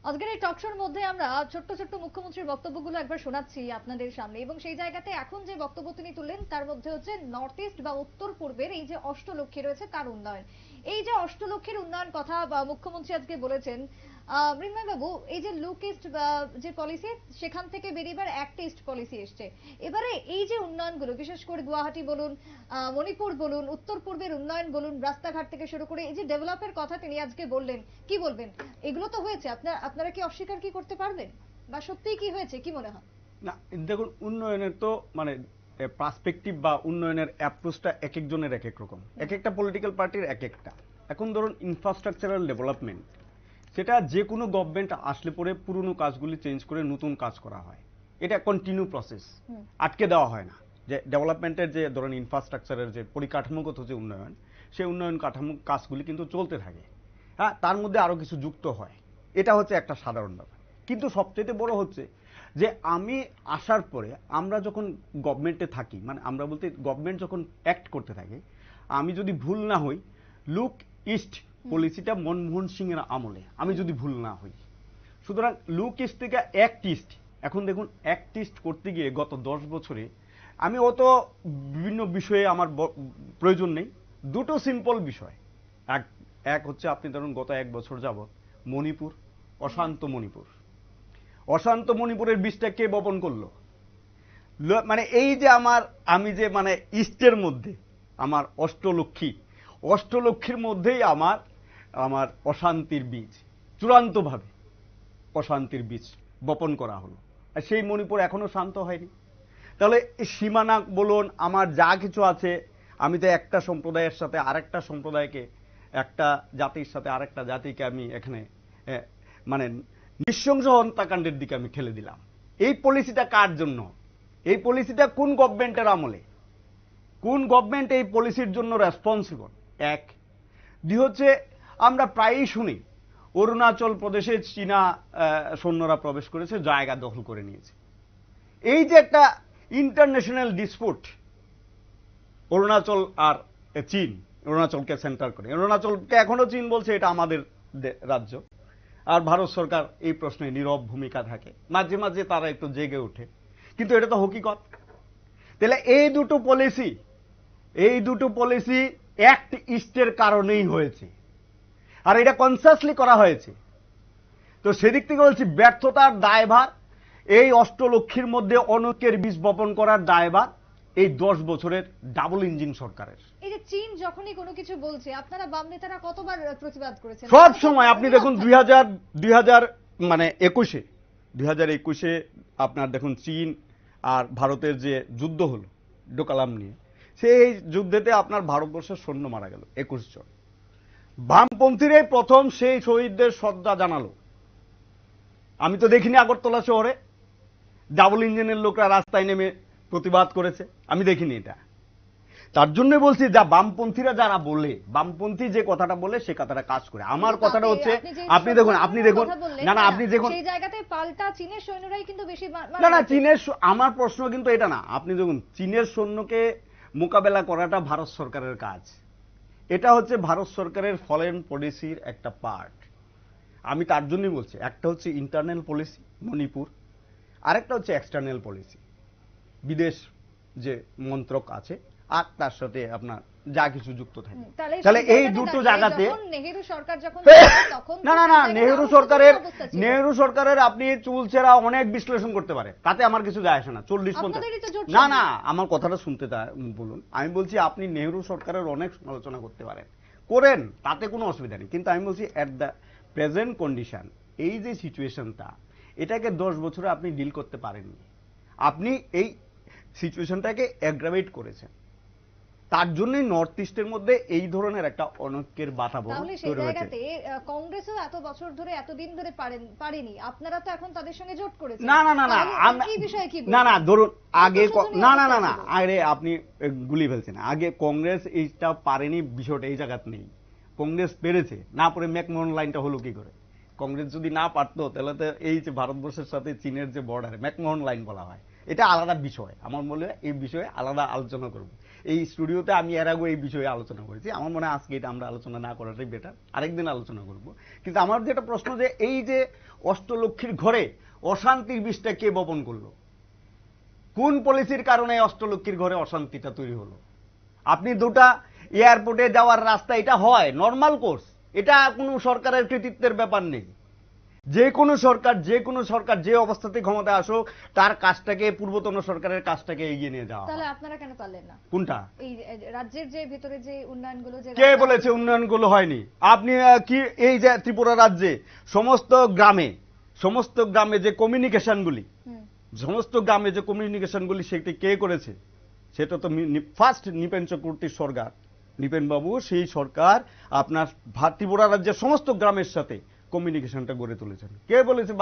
আজকের এই টকশোর মধ্যে আমরা ছোট্ট ছোট্ট মুখ্যমন্ত্রীর বক্তব্যগুলো একবার শোনাচ্ছি আপনাদের সামনে, এবং সেই জায়গাতে এখন যে বক্তব্য তিনি তুললেন তার মধ্যে হচ্ছে নর্থ ইস্ট বা উত্তর পূর্বের এই যে অষ্টলক্ষ্মী রয়েছে তার উন্নয়ন। এই যে অষ্টলক্ষ্মীর উন্নয়ন কথা মুখ্যমন্ত্রী আজকে বলেছেন, মৃন্ময় বাবু, এই যে লুক ইস্ট যে পলিসি, সেখান থেকে বেরিয়ে এবার অ্যাক্ট ইস্ট পলিসি এসছে। এবারে এই যে উন্নয়নগুলো, বিশেষ করে গুয়াহাটি বলুন, মণিপুর বলুন, উত্তর পূর্বের উন্নয়ন বলুন, রাস্তাঘাট থেকে শুরু করে এই যে ডেভেলপের কথা তিনি আজকে বললেন, কি বলবেন? এগুলো তো হয়েছে, আপনারা কি অস্বীকার কি করতে পারবেন, বা সত্যিই কি হয়েছে, কি মনে হয়? না দেখুন, উন্নয়নের তো মানে পার্সপেক্টিভ বা উন্নয়নের অ্যাপ্রোচটা এক একজনের এক এক রকম, এক একটা পলিটিক্যাল পার্টির এক একটা। এখন ধরুন ইনফ্রাস্ট্রাকচারাল ডেভেলপমেন্ট, সেটা যে কোনো গভর্নমেন্ট আসলে পরে পুরনো কাজগুলি চেঞ্জ করে নতুন কাজ করা হয়, এটা কন্টিনিউ প্রসেস, আটকে দেওয়া হয় না। যে ডেভেলপমেন্টের যে ধরুন ইনফ্রাস্ট্রাকচারের যে পরিকাঠামোগত যে উন্নয়ন, সেই উন্নয়ন কাঠামো কাজগুলি কিন্তু চলতে থাকে। হ্যাঁ, তার মধ্যে আরো কিছু যুক্ত হয়, এটা হচ্ছে একটা সাধারণ ব্যাপার। কিন্তু সবচেয়ে বড় হচ্ছে যে আমি আসার পরে আমরা যখন গভর্নমেন্টে থাকি, মানে আমরা বলতে গভর্নমেন্ট যখন অ্যাক্ট করতে থাকে, আমি যদি ভুল না হই লুক ইস্ট পলিসিটা মনমোহন সিং এর আমলে, আমি যদি ভুল না হই। সুতরাং লুক ইস্ট থেকে অ্যাক্ট ইস্ট, এখন দেখুন অ্যাক্ট ইস্ট করতে গিয়ে গত 10 বছরে আমি অত বিভিন্ন বিষয়ে আমার প্রয়োজন নেই, দুটো সিম্পল বিষয়। এক হচ্ছে আপনি ধরুন গত 1 বছর যাবৎ মণিপুর, অশান্ত মণিপুরের বীজটা কে বপন করলো? মানে এই যে আমি যে মানে ইস্টের মধ্যে আমার অষ্টলক্ষ্মীর মধ্যেই আমার অশান্তির বীজ, চূড়ান্তভাবে অশান্তির বীজ বপন করা হলো, আর সেই মণিপুর এখনো শান্ত হয়নি। তাহলে সীমানা বলুন, আমার যা কিছু আছে, আমি তো একটা সম্প্রদায়ের সাথে আরেকটা সম্প্রদায়কে, একটা জাতির সাথে আরেকটা জাতিকে আমি এখানে মানে নৃশংস হত্যাকাণ্ডের দিকে আমি ঠেলে দিলাম। এই পলিসিটা কার জন্য? এই পলিসিটা কোন গভর্নমেন্টের আমলে? কোন গভর্নমেন্ট এই পলিসির জন্য রেসপন্সিবল? এক। দুই হচ্ছে আমরা প্রায়ই শুনি অরুণাচল প্রদেশে চীনা সৈন্যরা প্রবেশ করেছে, জায়গা দখল করে নিয়েছে। এই যে একটা ইন্টারন্যাশনাল ডিসপুট, অরুণাচল আর চীন, অরুণাচলকে সেন্টার করে, অরুণাচলকে এখনো চীন বলছে এটা আমাদের রাজ্য, আর ভারত সরকার এই প্রশ্নে নীরব ভূমিকা থাকে, মাঝে মাঝে তারা একটু জেগে ওঠে, কিন্তু এটা তো হকিকত। তাহলে এই দুটো পলিসি অ্যাক্ট ইস্টের কারণেই হয়েছে। আর এটা কনসিয়াসলি করা হয়েছে। তো সেদিক থেকে বলছি ব্যর্থতার দায়ভার, এই অষ্টলক্ষীর মধ্যে অনৈক্যের বীজ বপন করার দায়ভার এই 10 বছরের ডাবল ইঞ্জিন সরকারের। এই যে চীন যখনই কোনো কিছু বলছে, আপনারা বাম নেতারা কতবার প্রতিবাদ করেছেন? সব সময় আপনি দেখুন 2021-এ আপনার দেখুন চীন আর ভারতের যে যুদ্ধ হলো ডোকালাম নিয়ে, সেই যুদ্ধেতে আপনার ভারতবর্ষের সৈন্য মারা গেল 21 জন। বামপন্থীরাই প্রথম সেই শহীদদের শ্রদ্ধা জানালো। আমি তো দেখিনি আগরতলা শহরে ডাবল ইঞ্জিনের লোকরা রাস্তায় নেমে প্রতিবাদ করেছে, আমি দেখিনি এটা। তার জন্য বলছি যা বামপন্থীরা যারা বলে, বামপন্থী যে কথাটা বলে সে কথাটা কাজ করে। আমার কথাটা হচ্ছে আপনি দেখুন না আপনি দেখুন সেই জায়গাতে পাল্টা চীনের সৈন্যরাই কিন্তু বেশি না চীনের, আমার প্রশ্ন কিন্তু এটা না। আপনি দেখুন চীনের সৈন্যকে মোকাবেলা করাটা ভারত সরকারের কাজ, এটা হচ্ছে ভারত সরকারের ফরেন পলিসির একটা পার্ট। আমি তার জন্যই বলছি, একটা হচ্ছে ইন্টারনাল পলিসি মণিপুর, আরেকটা হচ্ছে এক্সটার্নাল পলিসি বিদেশ যে মন্ত্রক আছে আর তার সাথে আপনার যা কিছু যুক্ত থাকে। তাহলে এই দুটো জায়গাতে নেহেরু সরকার যখন না নেহেরু সরকারের আপনি চুলচেরা অনেক বিশ্লেষণ করতে পারে, তাতে আমার কিছু যায় আসে না। 40-50 না আমার কথাটা শুনতে বলুন। আমি বলছি আপনি নেহেরু সরকারের অনেক সমালোচনা করতে পারেন, করেন, তাতে কোনো অসুবিধা নেই। কিন্তু আমি বলছি এট দ্য প্রেজেন্ট কন্ডিশন, এই যে সিচুয়েশনটা, এটাকে 10 বছরে আপনি ডিল করতে পারেননি। আপনি এই সিচুয়েশনটাকে অ্যাগ্রাভেট করেছেন। তার জন্যই নর্থ ইস্টের মধ্যে এই ধরনের একটা অনৈক্যের বাতাবরণ তৈরি হয়েছে। কংগ্রেসও এত বছর ধরে এতদিন ধরে পারেনি, আপনারা তো এখন তাদের সঙ্গে জোট করেছেন। না ধরুন আগে আরে আপনি গুলি ফেলছেন। আগে কংগ্রেস এইটা পারেনি, বিষয়টা এই জায়গাতে নেই। কংগ্রেস পেরেছে, না পরে ম্যাকমোহন লাইনটা হলো কি করে? কংগ্রেস যদি না পারতো তাহলে তো এই যে ভারতবর্ষের সাথে চীনের যে বর্ডার, ম্যাকমোহন লাইন বলা হয়, এটা আলাদা বিষয়। আমার মনে হয় এই বিষয়ে আলাদা আলোচনা করব। এই স্টুডিওতে আমি এর আগে এই বিষয়ে আলোচনা করেছি। আমার মনে হয় আজকে এটা আমরা আলোচনা না করাটাই বেটার, আরেকদিন আলোচনা করব। কিন্তু আমার যেটা প্রশ্ন, যে এই যে অষ্টলক্ষীর ঘরে অশান্তির বীজটা কে বপন করলো? কোন পলিসির কারণে অষ্টলক্ষীর ঘরে অশান্তিটা তৈরি হলো? আপনি দুটা এয়ারপোর্টে যাওয়ার রাস্তা, এটা হয় নর্মাল কোর্স, এটা কোনো সরকারের কৃতিত্বের ব্যাপার নেই। যে কোনো সরকার যে অবস্থাতে ক্ষমতা আসুক, তার কাজটাকে, পূর্বতন সরকারের কাজটাকে এগিয়ে নিয়ে যাওয়া। তাহলে আপনারা কেন পারলেন না? কোনটা? এই রাজ্যের যে ভিতরে যে উন্নয়নগুলো, যে কে বলেছে উন্নয়নগুলো হয়নি? আপনি কি এই যে ত্রিপুরা রাজ্যে সমস্ত গ্রামে যে কমিউনিকেশনগুলি সেটি কে করেছে? সেটা তো ফার্স্ট নৃপেন চক্রবর্তীর সরকার, নৃপেন বাবু, সেই সরকার আপনার ত্রিপুরা রাজ্যের সমস্ত গ্রামের সাথে কমিউনিকেশনটা গড়ে তুলেছেন। কে বলেছে?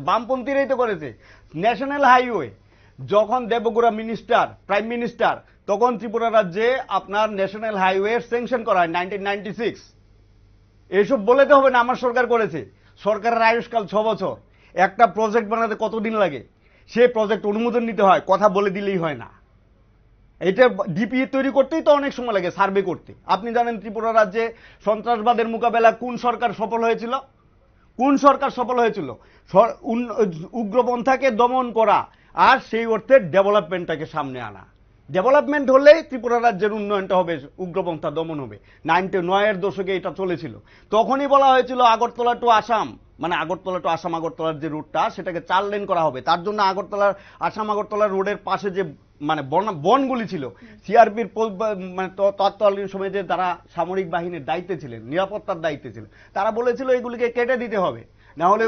বামপন্থীরাই তো করেছে। ন্যাশনাল হাইওয়ে যখন দেবগুড়া প্রাইম মিনিস্টার, তখন ত্রিপুরা রাজ্যে আপনার ন্যাশনাল হাইওয়ে স্যাংশন করা হয় 1996। এইসব বলেতে হবে না আমার সরকার করেছে। সরকারের আয়ুষ্কাল 6 বছর। একটা প্রজেক্ট বানাতে কতদিন লাগে? সে প্রজেক্ট অনুমোদন নিতে হয়, কথা বলে দিলেই হয় না। এটা ডিপিএ তৈরি করতেই তো অনেক সময় লাগে, সার্ভে করতে। আপনি জানেন ত্রিপুরা রাজ্যে সন্ত্রাসবাদের মোকাবেলা কোন সরকার সফল হয়েছিল? উগ্রপন্থাকে দমন করা, আর সেই অর্থে ডেভেলপমেন্টটাকে সামনে আনা। ডেভেলপমেন্ট হলেই ত্রিপুরা রাজ্যের উন্নয়নটা হবে, উগ্রপন্থা দমন হবে। 99-এর দশকে এটা চলেছিল। তখনই বলা হয়েছিল আগরতলা টু আসাম, মানে আগরতলার যে রুটটা, সেটাকে 4 লেন করা হবে। তার জন্য আসাম-আগরতলা রোডের পাশে যে মানে বনগুলি ছিল, সিআরপির মানে তৎকালীন সময়ে যে যারা সামরিক বাহিনীর দায়িত্বে ছিলেন, নিরাপত্তার দায়িত্বে ছিলেন, তারা বলেছিল এগুলিকে কেটে দিতে হবে, না হলে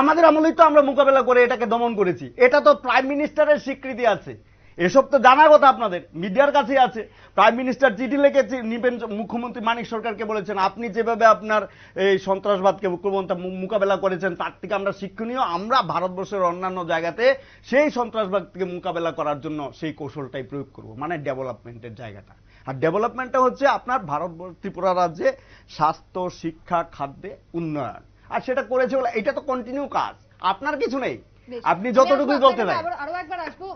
আমাদের আমলেই তো আমরা মোকাবেলা করে এটাকে দমন করেছি। এটা তো প্রাইম মিনিস্টারের স্বীকৃতি আছে। এসব তো জানার কথা আপনাদের, মিডিয়ার কাছে আছে। প্রাইম মিনিস্টার চিঠি লিখেছে, মুখ্যমন্ত্রী মানিক সরকারকে বলেছেন, আপনি যেভাবে আপনার এই সন্ত্রাসবাদকে মোকাবেলা করেছেন, তার থেকে আমরা শিক্ষণীয়, আমরা ভারতবর্ষের অন্যান্য জায়গাতে সেই সন্ত্রাসবাদকে মোকাবেলা করার জন্য সেই কৌশলটাই প্রয়োগ করব, মানে ডেভেলপমেন্টের জায়গাটা। আর ডেভেলপমেন্টটা হচ্ছে আপনার ত্রিপুরা রাজ্যে স্বাস্থ্য, শিক্ষা, খাদ্যে উন্নয়ন, আর সেটা করেছে বলে এটা তো কন্টিনিউ কাজ, আপনার কিছু নেই। আপনি যতটুকুই বলতে চান। আরো একবার আসবো,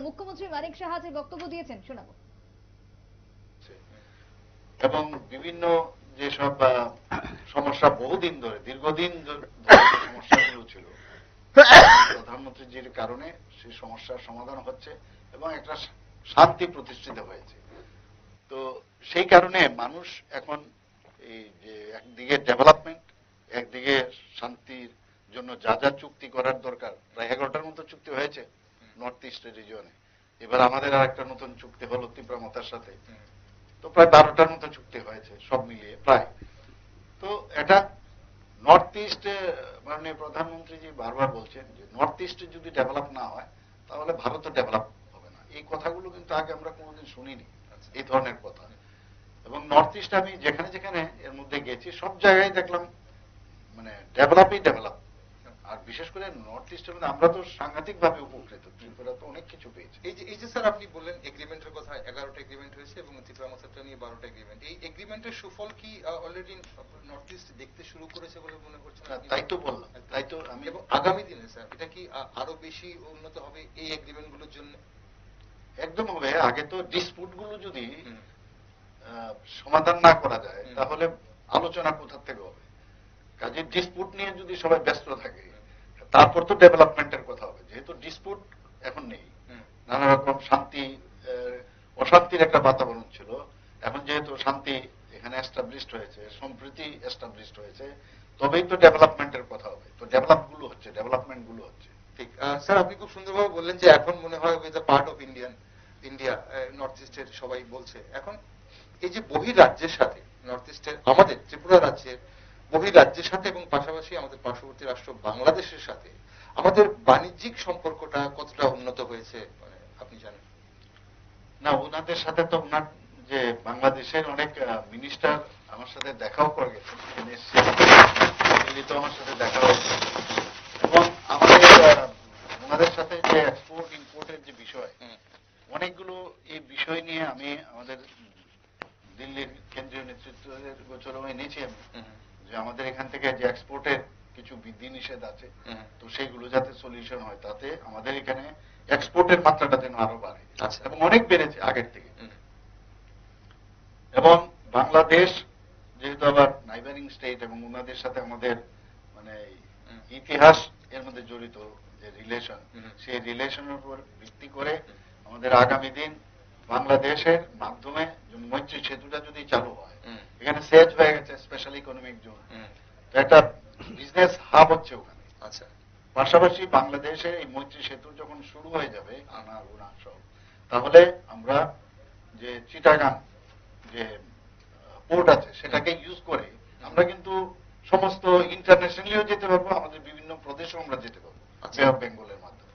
মুখ্যমন্ত্রী মানিক সাহা যে বক্তব্য দিয়েছেন শোনাবো। এবং বিভিন্ন যেসব সমস্যা বহুদিন ধরে, দীর্ঘদিন সমস্যাগুলো ছিল, প্রধানমন্ত্রীজির কারণে সেই সমস্যার সমাধান হচ্ছে এবং একটা শান্তি প্রতিষ্ঠিত হয়েছে। তো তো সেই কারণে মানুষ এখন এই যে একদিকে ডেভেলপমেন্ট, একদিকে শান্তির জন্য যা যা চুক্তি করার দরকার, প্রায় 11টার মতো চুক্তি হয়েছে নর্থ ইস্ট রিজিয়নে। এবার আমাদের আর একটা নতুন চুক্তি হলো ত্রিপুরামতার সাথে, তো প্রায় 12টার মতো চুক্তি হয়েছে সব মিলিয়ে প্রায়। তো এটা নর্থ ইস্টে মাননীয় প্রধানমন্ত্রীজি বারবার বলছেন যে নর্থ ইস্টে যদি ডেভেলপ না হয় তাহলে ভারতও ডেভেলপ হবে না। এই কথাগুলো কিন্তু আগে আমরা কোনোদিন শুনিনি, এই ধরনের কথা। এবং নর্থ ইস্ট আমি যেখানে যেখানে এর মধ্যে গেছি সব জায়গায় দেখলাম মানে ডেভেলপ। আর বিশেষ করে নর্থ ইস্টের মধ্যে আমরা তো সাংঘাতিক ভাবে উপকৃত, ত্রিপুরা তো অনেক কিছু পেয়েছে। এই যে স্যার আপনি বললেন এগ্রিমেন্টের কথা, 11টা এগ্রিমেন্ট হয়েছে এবং ত্রিপুরামতাটা নিয়ে 12টা এগ্রিমেন্ট। এই এগ্রিমেন্টের সুফল কি অলরেডি নর্থ ইস্ট দেখতে শুরু করেছে বলে মনে করছেন? তাই তো বললাম, তাই তো আমি। এবং আগামী দিনে স্যার এটা কি আরো বেশি উন্নত হবে এই এগ্রিমেন্ট গুলোর জন্য? একদম হবে। আগে তো ডিসপুট গুলো যদি সমাধান না করা যায় তাহলে আলোচনা কোথা থেকে হবে? কাজে ডিসপুট নিয়ে যদি সবাই ব্যস্ত থাকে তারপর তো ডেভেলপমেন্টের কথা হবে। যেহেতু ডিসপুট এখন নেই, নানা রকম অশান্তির একটা বাতাবরণ ছিল, এখন যেহেতু শান্তি এখানে এস্টাবলিশড হয়েছে, সম্প্রীতি এস্টাবলিশড হয়েছে, তবেই তো ডেভেলপমেন্টের কথা হবে। তো ডেভেলপমেন্ট গুলো হচ্ছে। ঠিক স্যার, আপনি খুব সুন্দরভাবে বললেন যে এখন মনে হয় with part of India north ইস্টের সবাই বলছে। এখন এই যে বহিরাজ্যের সাথে নর্থ ইস্টের, আমাদের ত্রিপুরা রাজ্যের বহিরাজ্যের সাথে এবং পাশাপাশি আমাদের পার্শ্ববর্তী রাষ্ট্র বাংলাদেশের সাথে আমাদের বাণিজ্যিক সম্পর্কটা কতটা উন্নত হয়েছে মানে আপনি জানেন? না, ওনাদের সাথে তো ওনার যে বাংলাদেশের অনেক মিনিস্টার আমার সাথে দেখাও করে গেছেন, দিল্লিতে আমার সাথে দেখা হয়েছে। এবং আমাদের ওনাদের সাথে যে এক্সপোর্ট ইম্পোর্টের যে বিষয়, অনেকগুলো এই বিষয় নিয়ে আমি আমাদের দিল্লির কেন্দ্রীয় নেতৃত্বের গোচরে এনেছি আমি, যে আমাদের এখান থেকে যে এক্সপোর্টের কিছু বিধি নিষেধ আছে, তো সেইগুলো যাতে সলিউশন হয়, তাতে আমাদের এখানে এক্সপোর্টের মাত্রাটা যেন আরো বাড়ে, এবং অনেক বেড়েছে আগের থেকে। এবং বাংলাদেশ যেহেতু আবার নাইবারিং স্টেট, এবং ওনাদের সাথে আমাদের মানে ইতিহাস এর মধ্যে জড়িত যে রিলেশন, সেই রিলেশনের উপর ভিত্তি করে আমাদের আগামী দিন বাংলাদেশের মাধ্যমে মৈত্রী সেতুটা যদি চালু হয়, এখানে সেচ হয়ে গেছে স্পেশাল ইকোনমিক জোন, তো একটা বিজনেস হাব হচ্ছে ওখানে। আচ্ছা, পাশাপাশি বাংলাদেশে এই মৈত্রী সেতু যখন শুরু হয়ে যাবে আনা গুনা সব, তাহলে আমরা যে চিটাগাং যে পোর্ট আছে সেটাকে ইউজ করে আমরা কিন্তু সমস্ত ইন্টারন্যাশনালিও যেতে পারবো, আমাদের বিভিন্ন প্রদেশেও আমরা যেতে পারবো বে অফ বেঙ্গলের মাধ্যমে।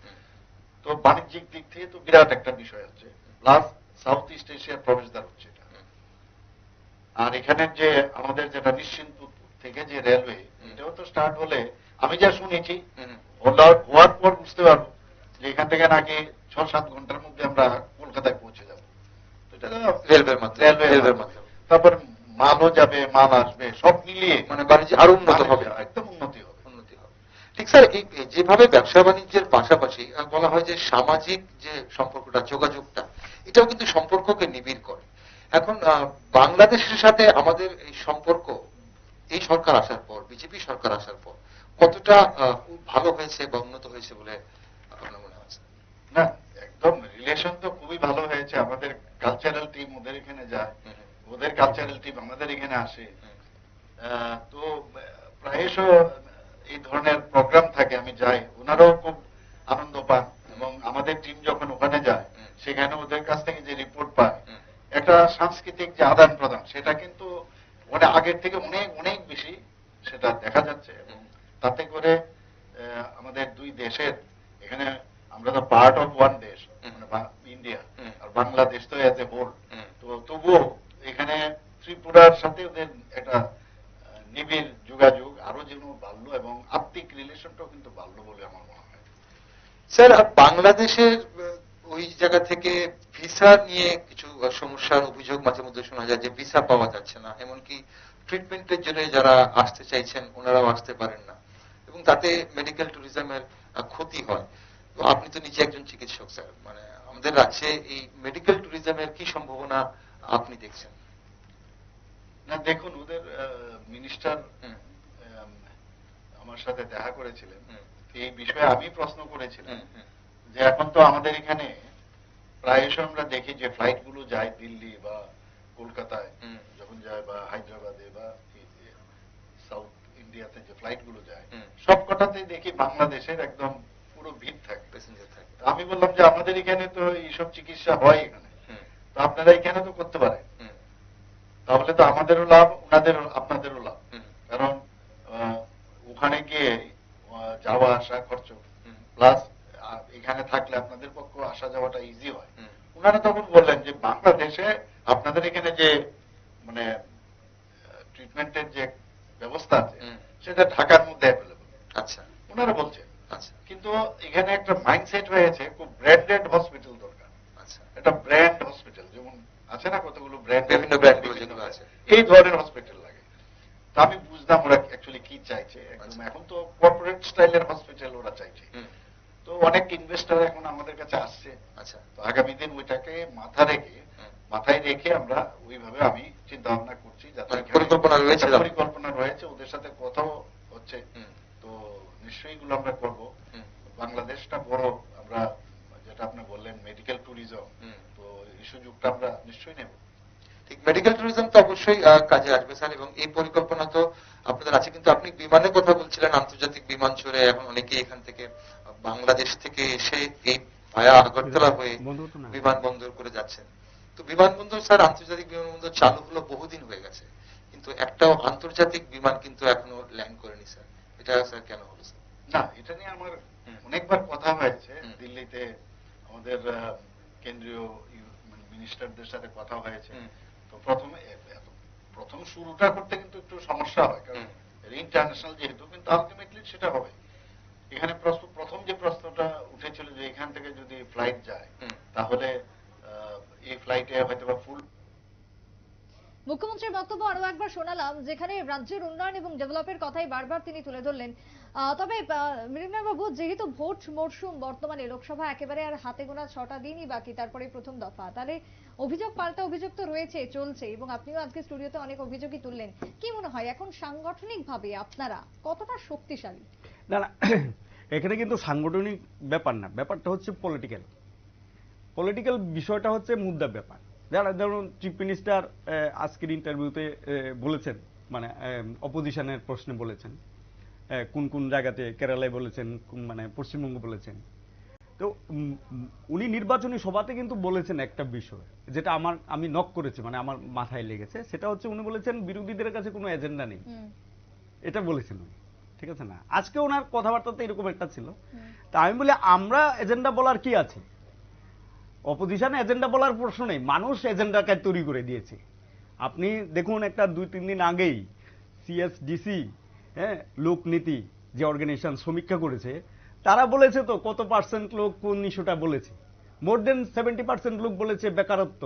তো বাণিজ্যিক দিক থেকে তো বিরাট একটা বিষয় আছে, প্লাস সাউথ ইস্ট এশিয়ার প্রবেশদ্বার হচ্ছে এটা। আর এখানে যে আমাদের যেটা নিশ্চিন্তপুর থেকে যে রেলওয়ে, এটাও তো স্টার্ট হলে আমি যা শুনেছি হওয়ার পর বুঝতে পারবো যে এখান থেকে নাকি 6-7 ঘন্টার মধ্যে আমরা কলকাতায় পৌঁছে যাবো। রেলওয়ের মাধ্যমে তারপর মালও যাবে, মাল আসবে, সব মিলিয়ে মানে বাণিজ্য আরো উন্নত হবে, একদম উন্নতি হবে। ঠিক স্যার, এই যেভাবে ব্যবসা বাণিজ্যের পাশাপাশি বলা হয় যে সামাজিক যে সম্পর্কটা, যোগাযোগটা, এটাও কিন্তু সম্পর্ককে নিবিড় করে। এখন বাংলাদেশের সাথে আমাদের এই সম্পর্ক এই সরকার আসার পর, বিজেপি সরকার আসার পর কতটা ভালো হয়েছে বা উন্নত হয়েছে বলে আপনার মনে হচ্ছে? না, একদম রিলেশন তো খুবই ভালো হয়েছে। আমাদের কালচারাল টিম ওদের এখানে যায়, ওদের কালচারাল টিম আমাদের এখানে আসে। তো প্রায়শ এই ধরনের প্রোগ্রাম থাকে, আমি যাই, ওনারাও খুব আনন্দ পান। এবং আমাদের টিম যখন ওখানে যায় সেখানে ওদের কাছ থেকে যে রিপোর্ট পায়, একটা সাংস্কৃতিক যে আদান প্রদান, সেটা কিন্তু মানে আগের থেকে অনেক অনেক বেশি সেটা দেখা যাচ্ছে। এবং তাতে করে আমাদের দুই দেশের, এখানে আমরা তো পার্ট অফ ওয়ান দেশ মানে ইন্ডিয়া, আর বাংলাদেশ তো এজ এ হোল, তো তবুও এখানে ত্রিপুরার সাথে ওদের একটা নিবিড় যোগাযোগ আরো যেন বাড়লো, এবং আত্মিক রিলেশনটাও কিন্তু বাড়লো বলে আমার মনে হয়। স্যার, বাংলাদেশের ওই জায়গা থেকে ভিসা নিয়ে কিছু সমস্যার অভিযোগ মাঝে মধ্যে শোনা যায়, যে ভিসা পাওয়া যাচ্ছে না, এমনকি ট্রিটমেন্টের জন্য যারা আসতে চাইছেন ওনারাও আসতে পারেন না, এবং তাতে মেডিকেল ট্যুরিজমের ক্ষতি হয়। তো আপনি তো নিজে একজন চিকিৎসক স্যার, মানে আমাদের রাজ্যে এই মেডিকেল ট্যুরিজমের কি সম্ভাবনা আপনি দেখছেন? না দেখুন, ওদের মিনিস্টার আমার সাথে দেখা করেছিলেন, এই বিষয়ে আমি প্রশ্ন করেছিলাম যে এখন তো আমাদের এখানে প্রায়শ আমরা দেখি যে ফ্লাইট গুলো যায় দিল্লি বা হঠাৎই দেখি বাংলাদেশের একদম পুরো ভিড় থাকে। প্যাসেঞ্জার থাকে। তো আমি বললাম যে আমাদের এখানে তো এইসব চিকিৎসা হয় এখানে, তো আপনারা এখানে তো করতে পারেন, তাহলে তো আমাদেরও লাভ, ওনাদেরও, আপনাদেরও লাভ। কারণ ওখানে গিয়ে যাওয়া আসা খরচ প্লাস এখানে থাকলে আপনাদের পক্ষে আসা যাওয়াটা ইজি হয়। ওনারা তখন বললেন যে বাংলাদেশে আপনাদের এখানে যে মানে ট্রিটমেন্টের যে ব্যবস্থা আছে সেটা ঢাকার মধ্যে অ্যাভেলেবল। আচ্ছা, ওনারা বলছেন। আচ্ছা, কিন্তু এখানে একটা মাইন্ডসেট হয়েছে খুব ব্র্যান্ডেড হসপিটাল দরকার। আচ্ছা, একটা ব্র্যান্ড হসপিটাল, যেমন আছে না কতগুলো ব্র্যান্ড, বিভিন্ন ব্র্যান্ডগুলো যেগুলো আছে, এই ধরনের হসপিটাল লাগে। তো আমি বুঝলাম ওরা অ্যাকচুয়ালি কি চাইছে। একদম এখন তো কর্পোরেট স্টাইলের হসপিটাল ওরা চাইছে। তো অনেক ইনভেস্টর এখন আমাদের কাছে আসছে। আচ্ছা, তো আগামী দিন ওইটাকে মাথায় রেখে আমরা ওইভাবে আমি চিন্তা ভাবনা করছি, যাতে পরিকল্পনা রয়েছে, ওদের সাথে কথাও হচ্ছে। তো নিশ্চয়ই এগুলো আমরা করবো। বাংলাদেশটা বড়, আমরা যেটা আপনি বললেন মেডিকেল ট্যুরিজম, তো এই সুযোগটা আমরা নিশ্চয়ই নেব। ঠিক, মেডিকেল ট্যুরিজম তো অবশ্যই কাজে আসবে স্যার, এবং এই পরিকল্পনা তো আপনাদের আছে। কিন্তু আপনি বিমানের কথা বলছিলেন, আন্তর্জাতিক বিমান চড়ে এখন অনেকে এখান থেকে বাংলাদেশ থেকে এসে এই ভায়া আগরতলা হয়ে বিমানবন্দর করে যাচ্ছেন। তো বিমানবন্দর স্যার, আন্তর্জাতিক বিমানবন্দর চালু হলো বহুদিন হয়ে গেছে, কিন্তু একটাও আন্তর্জাতিক বিমান কিন্তু এখনো ল্যান্ড করেনি স্যার। এটা স্যার কেন হলো স্যার? না, এটা নিয়ে আমার অনেকবার কথা হয়েছে। দিল্লিতে আমাদের কেন্দ্রীয় মিনিস্টারদের সাথে কথা হয়েছে। তো প্রথম শুরুটা করতে কিন্তু একটু সমস্যা হয়, কারণ ইন্টারন্যাশনাল যেহেতু, কিন্তু আলটিমেটলি সেটা হবে। এখানে প্রথম যে প্রশ্নটা উঠেছিল যে এখান থেকে যদি ফ্লাইট যায় তাহলে এই ফ্লাইটে হয়তো বা ফুল। মুখ্যমন্ত্রীর বক্তব্য আরো একবার শোনালাম, যেখানে রাজ্যের উন্নয়ন এবং ডেভেলপের কথাই বারবার তিনি তুলে ধরলেন। তবে মৃণাল বাবু, যেহেতু ভোট মরশুম বর্তমানে, লোকসভা একেবারে আর হাতে গোনা 6টা দিনই বাকি, তারপরে প্রথম দফা, তাহলে অভিযোগ পাল্টা অভিযোগ তো রয়েছে, চলছে, এবং আপনিও আজকে স্টুডিওতে অনেক অভিযোগই তুললেন। কি মনে হয় এখন সাংগঠনিক ভাবে আপনারা কতটা শক্তিশালী? না না, এখানে কিন্তু সাংগঠনিক ব্যাপার না, ব্যাপারটা হচ্ছে পলিটিক্যাল বিষয়টা হচ্ছে মুদ্রার ব্যাপার। যারা ধরুন চিফ মিনিস্টার আজকের ইন্টারভিউতে বলেছেন, মানে অপোজিশনের প্রশ্নে বলেছেন, কোন কোন জায়গাতে কেরালায় বলেছেন, মানে পশ্চিমবঙ্গ বলেছেন। তো উনি নির্বাচনী সভাতে কিন্তু বলেছেন একটা বিষয়, যেটা আমি নক করেছি, মানে আমার মাথায় লেগেছে। সেটা হচ্ছে উনি বলেছেন বিরোধীদের কাছে কোনো এজেন্ডা নেই, এটা বলেছেন উনি, ঠিক আছে না? আজকে ওনার কথাবার্তাতে এরকম একটা ছিল। তা আমি বলি, আমরা এজেন্ডা বলার কি আছে? অপোজিশন এজেন্ডা বলার প্রশ্ন নেই, মানুষ এজেন্ডাকে তৈরি করে দিয়েছে। আপনি দেখুন, একটা 2-3 দিন আগেই সিএসডিসি, লোকনীতি যে অর্গানাইজেশন সমীক্ষা করেছে, তারা বলেছে তো কত পার্সেন্ট লোক কোন ইস্যুটা বলেছে। মোর দেন 70% লোক বলেছে বেকারত্ব,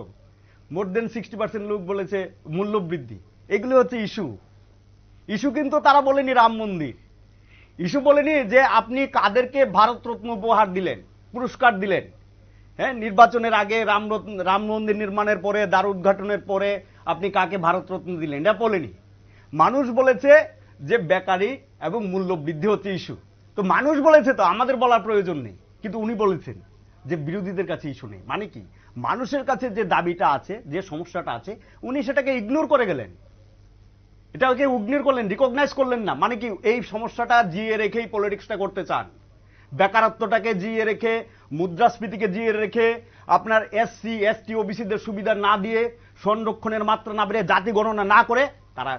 মোর দেন 60% লোক বলেছে মূল্যবৃদ্ধি। এগুলো হচ্ছে ইস্যু। কিন্তু তারা বলেনি রাম মন্দির, ইস্যু বলেনি যে আপনি কাদেরকে ভারতরত্ন উপহার দিলেন, পুরস্কার দিলেন। নির্বাচনের আগে রাম মন্দির নির্মাণের পরে, দ্বার উদ্ঘাটনের পরে আপনি কাকে ভারতরত্ন দিলেন, এটা বলেনি। মানুষ বলেছে যে বেকারি এবং মূল্যবৃদ্ধি হচ্ছে ইস্যু। তো মানুষ বলেছে, তো আমাদের বলার প্রয়োজন নেই। কিন্তু উনি বলেছেন যে বিরোধীদের কাছে ইস্যু নেই। মানে কি, মানুষের কাছে যে দাবিটা আছে, যে সমস্যাটা আছে, উনি সেটাকে ইগনোর করে গেলেন। এটাকে ইগনোর করলেন, রিকগনাইজ করলেন না। মানে কি, এই সমস্যাটা জিয়ে রেখেই পলিটিক্সটা করতে চান। বেকারত্বটাকে জিয়ে রেখে, মুদ্রাস্ফীতিকে জিয়ে রেখে, আপনার এসসি এসটি ওবিসিদের সুবিধা না দিয়ে, সংরক্ষণের মাত্রা না বেড়ে, জাতি গণনা না করে তারা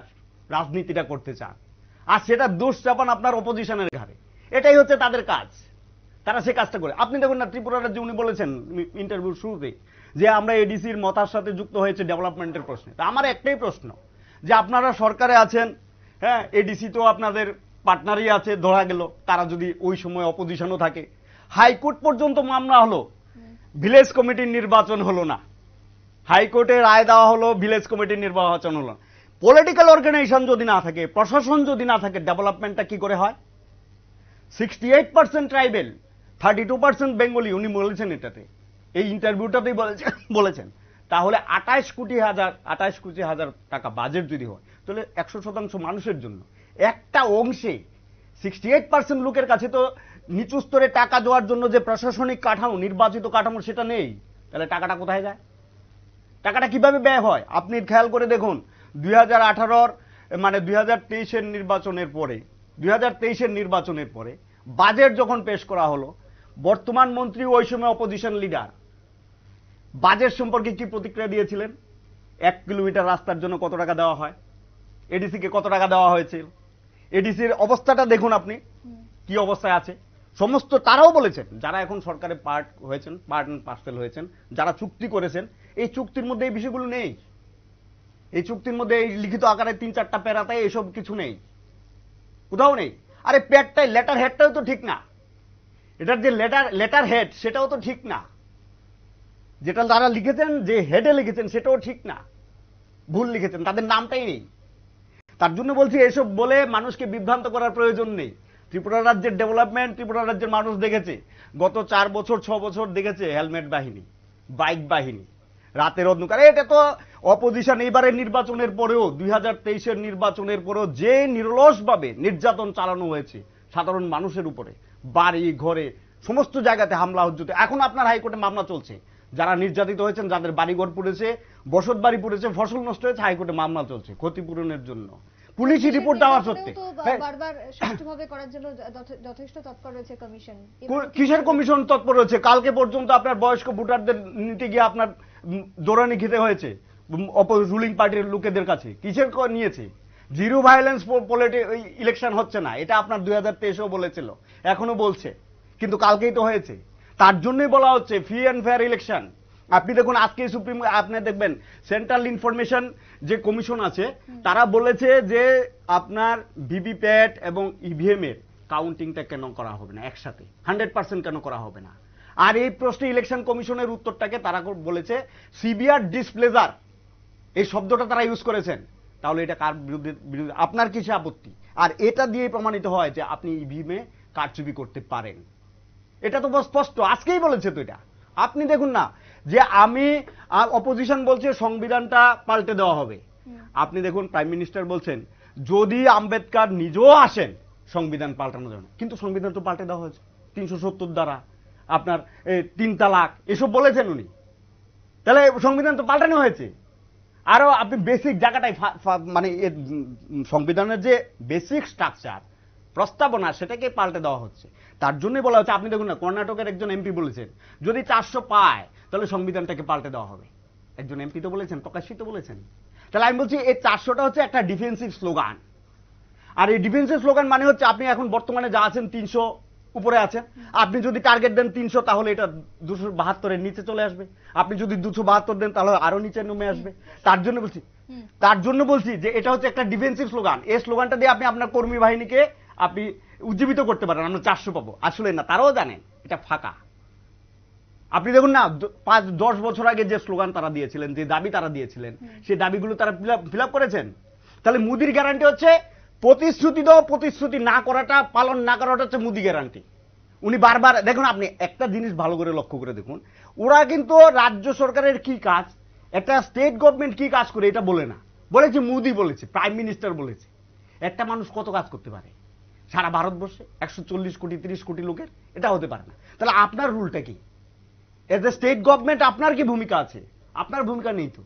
রাজনীতিটা করতে চান। আর সেটা দোষ চাপান আপনার অপোজিশনের ঘাড়ে। এটাই হচ্ছে তাদের কাজ, তারা সে কাজটা করে। আপনি দেখুন না, ত্রিপুরা রাজ্যে উনি বলেছেন ইন্টারভিউর শুরুতে যে আমরা এডিসির মতার সাথে যুক্ত হয়েছে ডেভেলপমেন্টের প্রশ্নে। তা আমার একটাই প্রশ্ন, যে আপনারা সরকারে আছেন, এডিসি তো আপনাদের পার্টনারই আছে, ধরা গেল তারা যদি ওই সময় অপোজিশনও থাকে, হাইকোর্ট পর্যন্ত মামলা হলো, ভিলেজ কমিটির নির্বাচন হলো না, হাইকোর্টে রায় দেওয়া হলো, ভিলেজ কমিটির নির্বাচন হলো না। পলিটিক্যাল অর্গানাইজেশন যদি না থাকে, প্রশাসন যদি না থাকে, ডেভেলপমেন্টটা কি করে হয়? 68% ট্রাইবেল, 32% বেঙ্গলি, উনি বলেছেন এটাতে, এই ইন্টারভিউটাতেই বলেছেন। তাহলে 28 কোটি হাজার টাকা বাজেট যদি হয়, তাহলে 100% মানুষের জন্য। একটা অংশে 68% লোকের কাছে তো নিচু স্তরে টাকা দেওয়ার জন্য যে প্রশাসনিক কাঠামো, নির্বাচিত কাঠামো, সেটা নেই। তাহলে টাকাটা কোথায় যায়? টাকাটা কিভাবে ব্যয় হয়? আপনি খেয়াল করে দেখুন, 2018 মানে 2023-এর নির্বাচনের পরে 2023-এর নির্বাচনের পরে বাজেট যখন পেশ করা হলো, বর্তমান মন্ত্রী ওই সময় অপোজিশন লিডার বাজেট সম্পর্কে কি প্রতিক্রিয়া দিয়েছিলেন? 1 কিলোমিটার রাস্তার জন্য কত টাকা দেওয়া হয়, এডিসি কে কত টাকা দেওয়া হয়েছিল, এডিসির অবস্থাটা দেখুন আপনি কি অবস্থায় আছে। সমস্ত তারাও বলেছেন, যারা এখন সরকারে পার্ট হয়েছেন, পার্ট এন্ড পার্সেল হয়েছেন, যারা চুক্তি করেছেন, এই চুক্তির মধ্যে এই বিষয়গুলো নেই। এই চুক্তির মধ্যে এই লিখিত আকারে 3-4টা প্যারাতে এইসব কিছু নেই, কোথাও নেই। আরে প্যাডটাই, লেটার হেডটাও তো ঠিক না, এটার যে লেটার হেড সেটাও তো ঠিক না, যেটা তারা লিখেছেন, যে হেডে লিখেছেন সেটাও ঠিক না, ভুল লিখেছেন, তাদের নামটাই নেই। তার জন্য বলছি এসব বলে মানুষকে বিভ্রান্ত করার প্রয়োজন নেই। ত্রিপুরা রাজ্যের ডেভেলপমেন্ট ত্রিপুরা রাজ্যের মানুষ দেখেছে, গত 4 বছর 6 বছর দেখেছে হেলমেট বাহিনী, বাইক বাহিনী, রাতের অন্ধকারে। এটা তো অপোজিশন এইবারের নির্বাচনের পরেও, 2023-এর নির্বাচনের পরেও যে নিরলসভাবে নির্যাতন চালানো হয়েছে সাধারণ মানুষের উপরে, বাড়ি ঘরে সমস্ত জায়গাতে হামলা হচ্ছে। এখন আপনার হাইকোর্টে মামলা চলছে, যারা নির্যাতিত হয়েছেন, যাদের বাড়িঘর পুড়েছে, বসত বাড়ি পুড়েছে, ফসল নষ্ট হয়েছে, হাইকোর্টে মামলা চলছে ক্ষতিপূরণের জন্য। পুলিশি রিপোর্ট দেওয়া সত্ত্বে বারবার সুষ্ঠুভাবে করার জন্য যথেষ্ট তৎপর রয়েছে কমিশন। কিসের কমিশন তৎপর রয়েছে? কালকে পর্যন্ত আপনার বয়স্ক ভোটারদের নিতে গিয়ে আপনার দৌড়ানি খেতে হয়েছে রুলিং পার্টির লোকেদের কাছে। কিসের নিয়েছে? জিরো ভায়োলেন্স ইলেকশন হচ্ছে না, এটা আপনার 2023-এও বলেছিল, এখনো বলছে, কিন্তু কালকেই তো হয়েছে। তার জন্যই বলা হচ্ছে ফ্রি অ্যান্ড ফেয়ার ইলেকশন। আপনি দেখুন আজকে সুপ্রিম, আপনি দেখবেন সেন্ট্রাল ইনফরমেশন যে কমিশন আছে, তারা বলেছে যে আপনার ভিভিপ্যাট এবং ইভিএম এর কাউন্টিংটা কেন করা হবে না একসাথে, 100% কেন করা হবে না? আর এই প্রশ্নে ইলেকশন কমিশনের উত্তরটাকে তারা বলেছে সিভিয়ার ডিসপ্লেজার, এই শব্দটা তারা ইউজ করেছেন। তাহলে এটা কার বিরুদ্ধে? আপনার কিসে আপত্তি? আর এটা দিয়ে প্রমাণিত হয় যে আপনি ইভিএমে কারচুপি করতে পারেন, এটা তো স্পষ্ট, আজকেই বলেছে তো এটা। আপনি দেখুন না, যে আমি অপোজিশন বলছে সংবিধানটা পাল্টে দেওয়া হবে, আপনি দেখুন প্রাইম মিনিস্টার বলছেন যদি আম্বেদকর নিজেও আসেন সংবিধান পাল্টানোর জন্য, কিন্তু সংবিধান তো পাল্টে দেওয়া হয়েছে 370 দ্বারা, আপনার 3 তালাক এসব বলেছেন উনি, তাহলে সংবিধান তো পাল্টানো হয়েছে। আরো আপনি বেসিক জায়গাটাই মানে সংবিধানের যে বেসিক স্ট্রাকচার প্রস্তাবনা সেটাকে পাল্টে দেওয়া হচ্ছে। তার জন্যই বলা হচ্ছে, আপনি দেখুন না, কর্ণাটকের একজন এমপি বলেছেন যদি 400 পায় তাহলে সংবিধানটাকে পাল্টে দেওয়া হবে। একজন এমপি তো বলেছেন, প্রকাশিত বলেছেন। তাহলে আমি বলছি এই 400টা হচ্ছে একটা ডিফেন্সিভ স্লোগান। আর এই ডিফেন্সিভ স্লোগান মানে হচ্ছে আপনি এখন বর্তমানে যা আছেন 300 উপরে আছেন, আপনি যদি টার্গেট দেন 300 তাহলে এটা 272-এর নিচে চলে আসবে, আপনি যদি 272 দেন তাহলে আরো নিচে নেমে আসবে। তার জন্য বলছি যে এটা হচ্ছে একটা ডিফেন্সিভ স্লোগান। এই স্লোগানটা দিয়ে আপনি আপনার কর্মী বাহিনীকে আপনি উজ্জীবিত করতে পারেন, আমরা 400 পাবো। আসলে না, তারাও জানেন এটা ফাঁকা। আপনি দেখুন না, 5-10 বছর আগে যে স্লোগান তারা দিয়েছিলেন, যে দাবি তারা দিয়েছিলেন, সেই দাবিগুলো তারা ফিল আপ করেছেন। তাহলে মোদির গ্যারান্টি হচ্ছে প্রতিশ্রুতি দাও, প্রতিশ্রুতি না করাটা, পালন না করাটা হচ্ছে মোদি গ্যারান্টি। উনি বারবার দেখুন, আপনি একটা জিনিস ভালো করে লক্ষ্য করে দেখুন, ওরা কিন্তু রাজ্য সরকারের কি কাজ, একটা স্টেট গভর্নমেন্ট কি কাজ করে এটা বলে না, বলেছে মোদি বলেছে, প্রাইম মিনিস্টার বলেছে। একটা মানুষ কত কাজ করতে পারে সারা ভারতবর্ষে? 140 কোটি 30 কোটি লোকের, এটা হতে পারে না। তাহলে আপনার রুলটা কি? এজ এ স্টেট গভর্নমেন্ট আপনার কি ভূমিকা আছে? আপনার ভূমিকা নেই তো।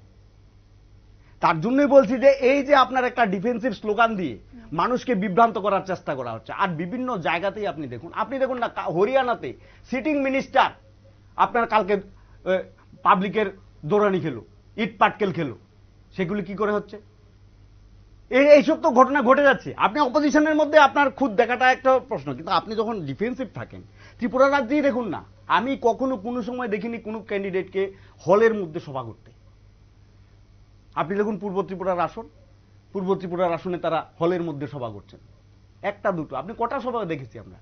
তার জন্যই বলছি যে এই যে আপনার একটা ডিফেন্সিভ স্লোগান দিয়ে মানুষকে বিভ্রান্ত করার চেষ্টা করা হচ্ছে। আর বিভিন্ন জায়গাতেই আপনি দেখুন না, হরিয়ানাতে সিটিং মিনিস্টার আপনার কালকে পাবলিকের দৌড়ানি খেলো, ইট পাটকেল খেলো, সেগুলি কি করে হচ্ছে? এইসব তো ঘটনা ঘটে যাচ্ছে। আপনি অপোজিশনের মধ্যে আপনার খুদ দেখাটা একটা প্রশ্ন, কিন্তু আপনি যখন ডিফেন্সিভ থাকেন, ত্রিপুরা রাজ্যেই দেখুন না, আমি কখনো কোনো সময় দেখিনি কোনো ক্যান্ডিডেটকে হলের মধ্যে সভা করতে। আপনি দেখুন পূর্ব ত্রিপুরার আসনে তারা হলের মধ্যে সভা করছেন, একটা দুটো, আপনি কটা সভা দেখেছি আমরা?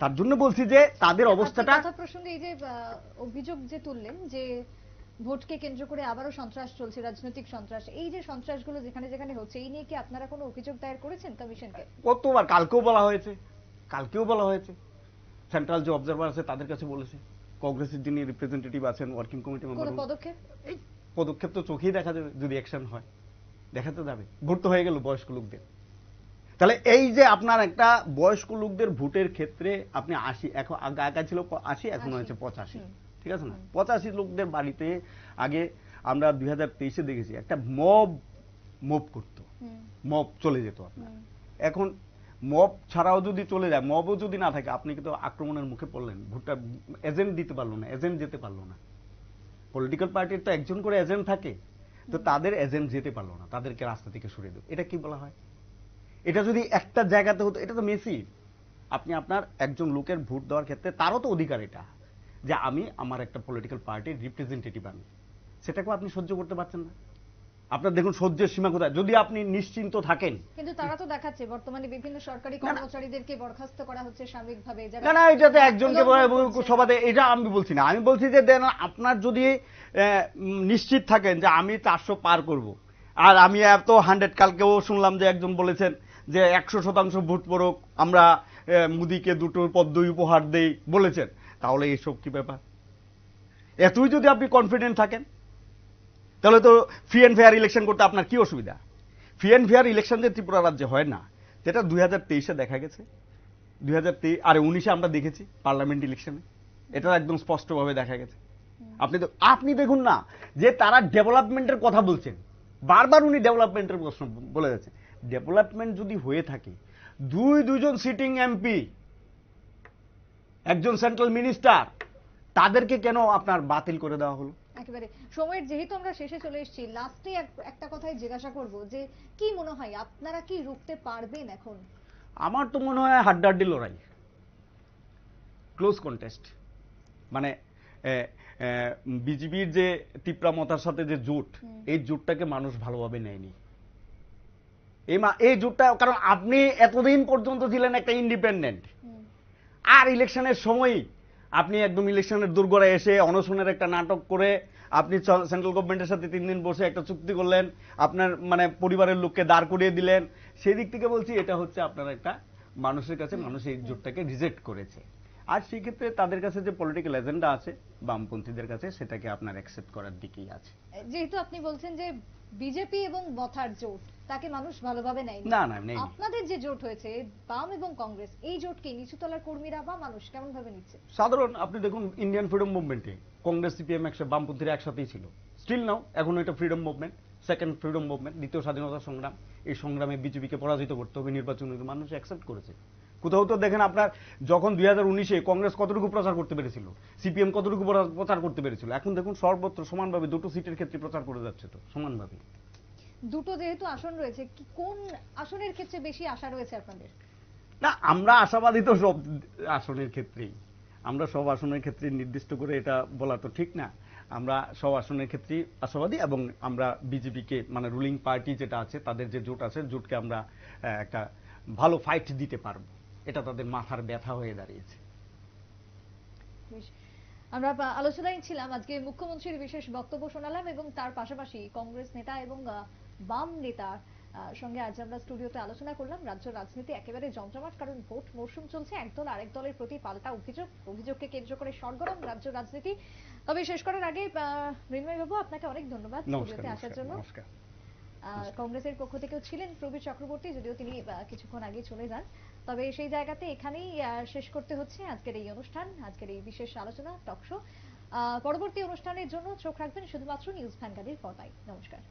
তার জন্য বলছি যে তাদের অবস্থাটা। কথা প্রসঙ্গে এই যে অভিযোগ যে তুললেন যে ভোটকে কেন্দ্র করে আবারও সন্ত্রাস চলছে, রাজনৈতিক সন্ত্রাস, এই যে সন্ত্রাসগুলো যেখানে যেখানে হচ্ছে, এই নিয়ে কি আপনারা কোনো অভিযোগ দায়ের করেছেন কমিশনকে? কতবার, কালকেও বলা হয়েছে, সেন্ট্রাল যে অবজারভার আছে তাদের কাছে বলেছে, কংগ্রেসের যিনি রিপ্রেজেন্টেটিভ আছেন ওয়ার্কিং কমিটি মেম্বার, পদক্ষেপ তো চোখেই দেখা যাবে যদি অ্যাকশন হয়, দেখাতে যাবে। ভোট তো হয়ে গেল বয়স্ক লোকদের। তাহলে এই যে আপনার একটা বয়স্ক লোকদের ভোটের ক্ষেত্রে আপনি 80, এখন আগে ছিল 80, এখন হয়েছে 85, ঠিক আছে না? 85 লোকদের বাড়িতে আগে আমরা 2023-এ দেখেছি একটা মব করতো, মব চলে যেত আপনার। এখন মব ছাড়াও যদি চলে যায়, মবও যদি না থাকে, আপনি কিন্তু আক্রমণের মুখে পড়লেন, ভোটটা এজেন্ট দিতে পারলো না, এজেন্ট যেতে পারলো না। পলিটিক্যাল পার্টির তো একজন করে এজেন্ট থাকে, তো তাদের এজেন্ট যেতে পারলো না, তাদেরকে রাস্তা থেকে সরিয়ে দেব, এটা কি বলা হয়? এটা যদি একটা জায়গাতে হতো, এটা তো মেসি। আপনি আপনার একজন লোকের ভোট দেওয়ার ক্ষেত্রে তারও তো অধিকার এটা, যে আমি আমার একটা পলিটিক্যাল পার্টির রিপ্রেজেন্টেটিভ আমি, সেটাকেও আপনি সহ্য করতে পারছেন না। আপনার দেখুন সহ্যের সীমা কোথায়। যদি আপনি নিশ্চিন্ত থাকেন, কিন্তু তারা তো দেখাচ্ছে বর্তমানে বিভিন্ন সরকারি কর্মচারীদেরকে বরখাস্ত করা হচ্ছে সাময়িকভাবে, যারা না না, এটাতে একজনকে সভাতে, এটা আমি বলছি না। আমি বলছি যে দেন আপনার যদি নিশ্চিত থাকেন যে আমি 400 পার করব, আর আমি এত 100, কালকেও শুনলাম যে একজন বলেছেন যে 100% ভোট পড়ুক, আমরা মোদিকে 2টো পদ্ম উপহার দেই বলেছেন, তাহলে এইসব কি ব্যাপার? এতই যদি আপনি কনফিডেন্ট থাকেন, তাহলে তো ফ্রি অ্যান্ড ফেয়ার ইলেকশন করতে আপনার কি অসুবিধা? ফ্রি অ্যান্ড ফেয়ার ইলেকশন যে ত্রিপুরা রাজ্যে হয় না, যেটা 2023-এ দেখা গেছে, 2023 আর 19-এ আমরা দেখেছি পার্লামেন্ট ইলেকশনে, এটা একদম স্পষ্টভাবে দেখা গেছে। আপনি দেখুন না যে তারা ডেভেলপমেন্টের কথা বলছেন, বারবার উনি ডেভেলপমেন্টের প্রশ্ন বলে যাচ্ছেন। ডেভেলপমেন্ট যদি হয়ে থাকে, দুজন সিটিং এমপি, একজন সেন্ট্রাল মিনিস্টার, তাদেরকে কেন আপনার বাতিল করে দেওয়া হলো? একেবারে সময়ের যেহেতু আমরা শেষে চলে এসেছি, লাস্টে একটা কথাই জিজ্ঞাসা করব যে কি মনে হয় আপনারা কি রুখতে পারবেন এখন? আমার তো মনে হয় হাড্ডাহাড্ডি লড়াই, ক্লোজ কন্টেস্ট। মানে বিজেপির যে তীব্রামতার সাথে যে জোট, এই জোটটাকে মানুষ ভালোভাবে নেয়নি। এই জোটটা, কারণ আপনি এতদিন পর্যন্ত ছিলেন একটা ইন্ডিপেন্ডেন্ট, আর ইলেকশনের সময়ই আপনি একদম ইলেকশনের দোরগোড়ায় এসে অনশনের একটা নাটক করে আপনি সেন্ট্রাল গভর্নমেন্টের সাথে 3 দিন বসে একটা চুক্তি করলেন, আপনার মানে পরিবারের লোককে দাঁড় করিয়ে দিলেন। সেই দিক থেকে বলছি, এটা হচ্ছে আপনার একটা মানুষের কাছে, মানুষ এই জোটটাকে রিজেক্ট করেছে। আর সেই ক্ষেত্রে তাদের কাছে যে পলিটিক্যাল এজেন্ডা আছে বামপন্থীদের কাছে, সেটাকে আপনার অ্যাকসেপ্ট করার দিকেই আছে। যেহেতু আপনি বলছেন যে বিজেপি এবং মথার জোট, তাকে মানুষ ভালোভাবে নেয়নি, না না নেই। আপনাদের যে জোট হয়েছে বাম এবং কংগ্রেস, এই জোটকে নিচুতলার কর্মীরা বা মানুষ কেমন ভাবে নিচ্ছে? সাধারণ, আপনি দেখুন ইন্ডিয়ান ফ্রিডম মুভমেন্টে কংগ্রেস সিপিএম বামপন্থীরা একসাথেই ছিল, স্টিল নাও, এখন এটা freedom movement, second freedom movement, দ্বিতীয় স্বাধীনতা সংগ্রাম। এই সংগ্রামে বিজেপিকে পরাজিত করতে হবে, নির্বাচনে মানুষ অ্যাকসেপ্ট করেছে। কোথাও তো দেখেন আপনার, যখন 2019-এ কংগ্রেস কতটুকু প্রচার করতে পেরেছিল, সিপিএম কতটুকু প্রচার করতে পেরেছিল, এখন দেখুন সর্বত্র সমানভাবে 2টো সিটের ক্ষেত্রে প্রচার করে যাচ্ছে তো সমানভাবে। দুটো যেহেতু আসন রয়েছে, কোন আসনের ক্ষেত্রে বেশি আশা রয়েছে আপনাদের? না, আমরা আশাবাদী তো সব আসনের ক্ষেত্রেই, আমরা সব আসনের ক্ষেত্রে নির্দিষ্ট করে এটা বলা তো ঠিক না। আমরা সব আসনের ক্ষেত্রেই আশাবাদী, এবং আমরা বিজেপিকে, মানে রুলিং পার্টি যেটা আছে, তাদের যে জোট আছে, জোটকে আমরা একটা ভালো ফাইট দিতে পারবো, এটা তাদের মাথার ব্যথা হয়ে দাঁড়িয়েছে। আমরা আলোচনায় ছিলাম, আজকে মুখ্যমন্ত্রীর বিশেষ বক্তব্য শোনালাম, এবং তার পাশাপাশি কংগ্রেস নেতা এবং বাম নেতার সঙ্গে আজ আমরা স্টুডিওতে আলোচনা করলাম। রাজ্য রাজনীতি একেবারে জমজমাট, কারণ ভোট মরশুম চলছে, একদল আরেক দলের প্রতি পাল্টা অভিযোগকে কেন্দ্র করে সরগরম রাজ্য রাজনীতি। তবে শেষ করার আগে মৃন্ময় বাবু, আপনাকে অনেক ধন্যবাদ স্টুডিওতে আসার জন্য। কংগ্রেসের পক্ষ থেকেও ছিলেন প্রবীর চক্রবর্তী, যদিও তিনি কিছুক্ষণ আগে চলে যান। তবে সেই জায়গাতে এখানেই শেষ করতে হচ্ছে আজকের এই অনুষ্ঠান, আজকের এই বিশেষ আলোচনা টক শো। পরবর্তী অনুষ্ঠানের জন্য চোখ রাখবেন শুধুমাত্র নিউজ ভ্যানগার্ডের পর্দায়। নমস্কার।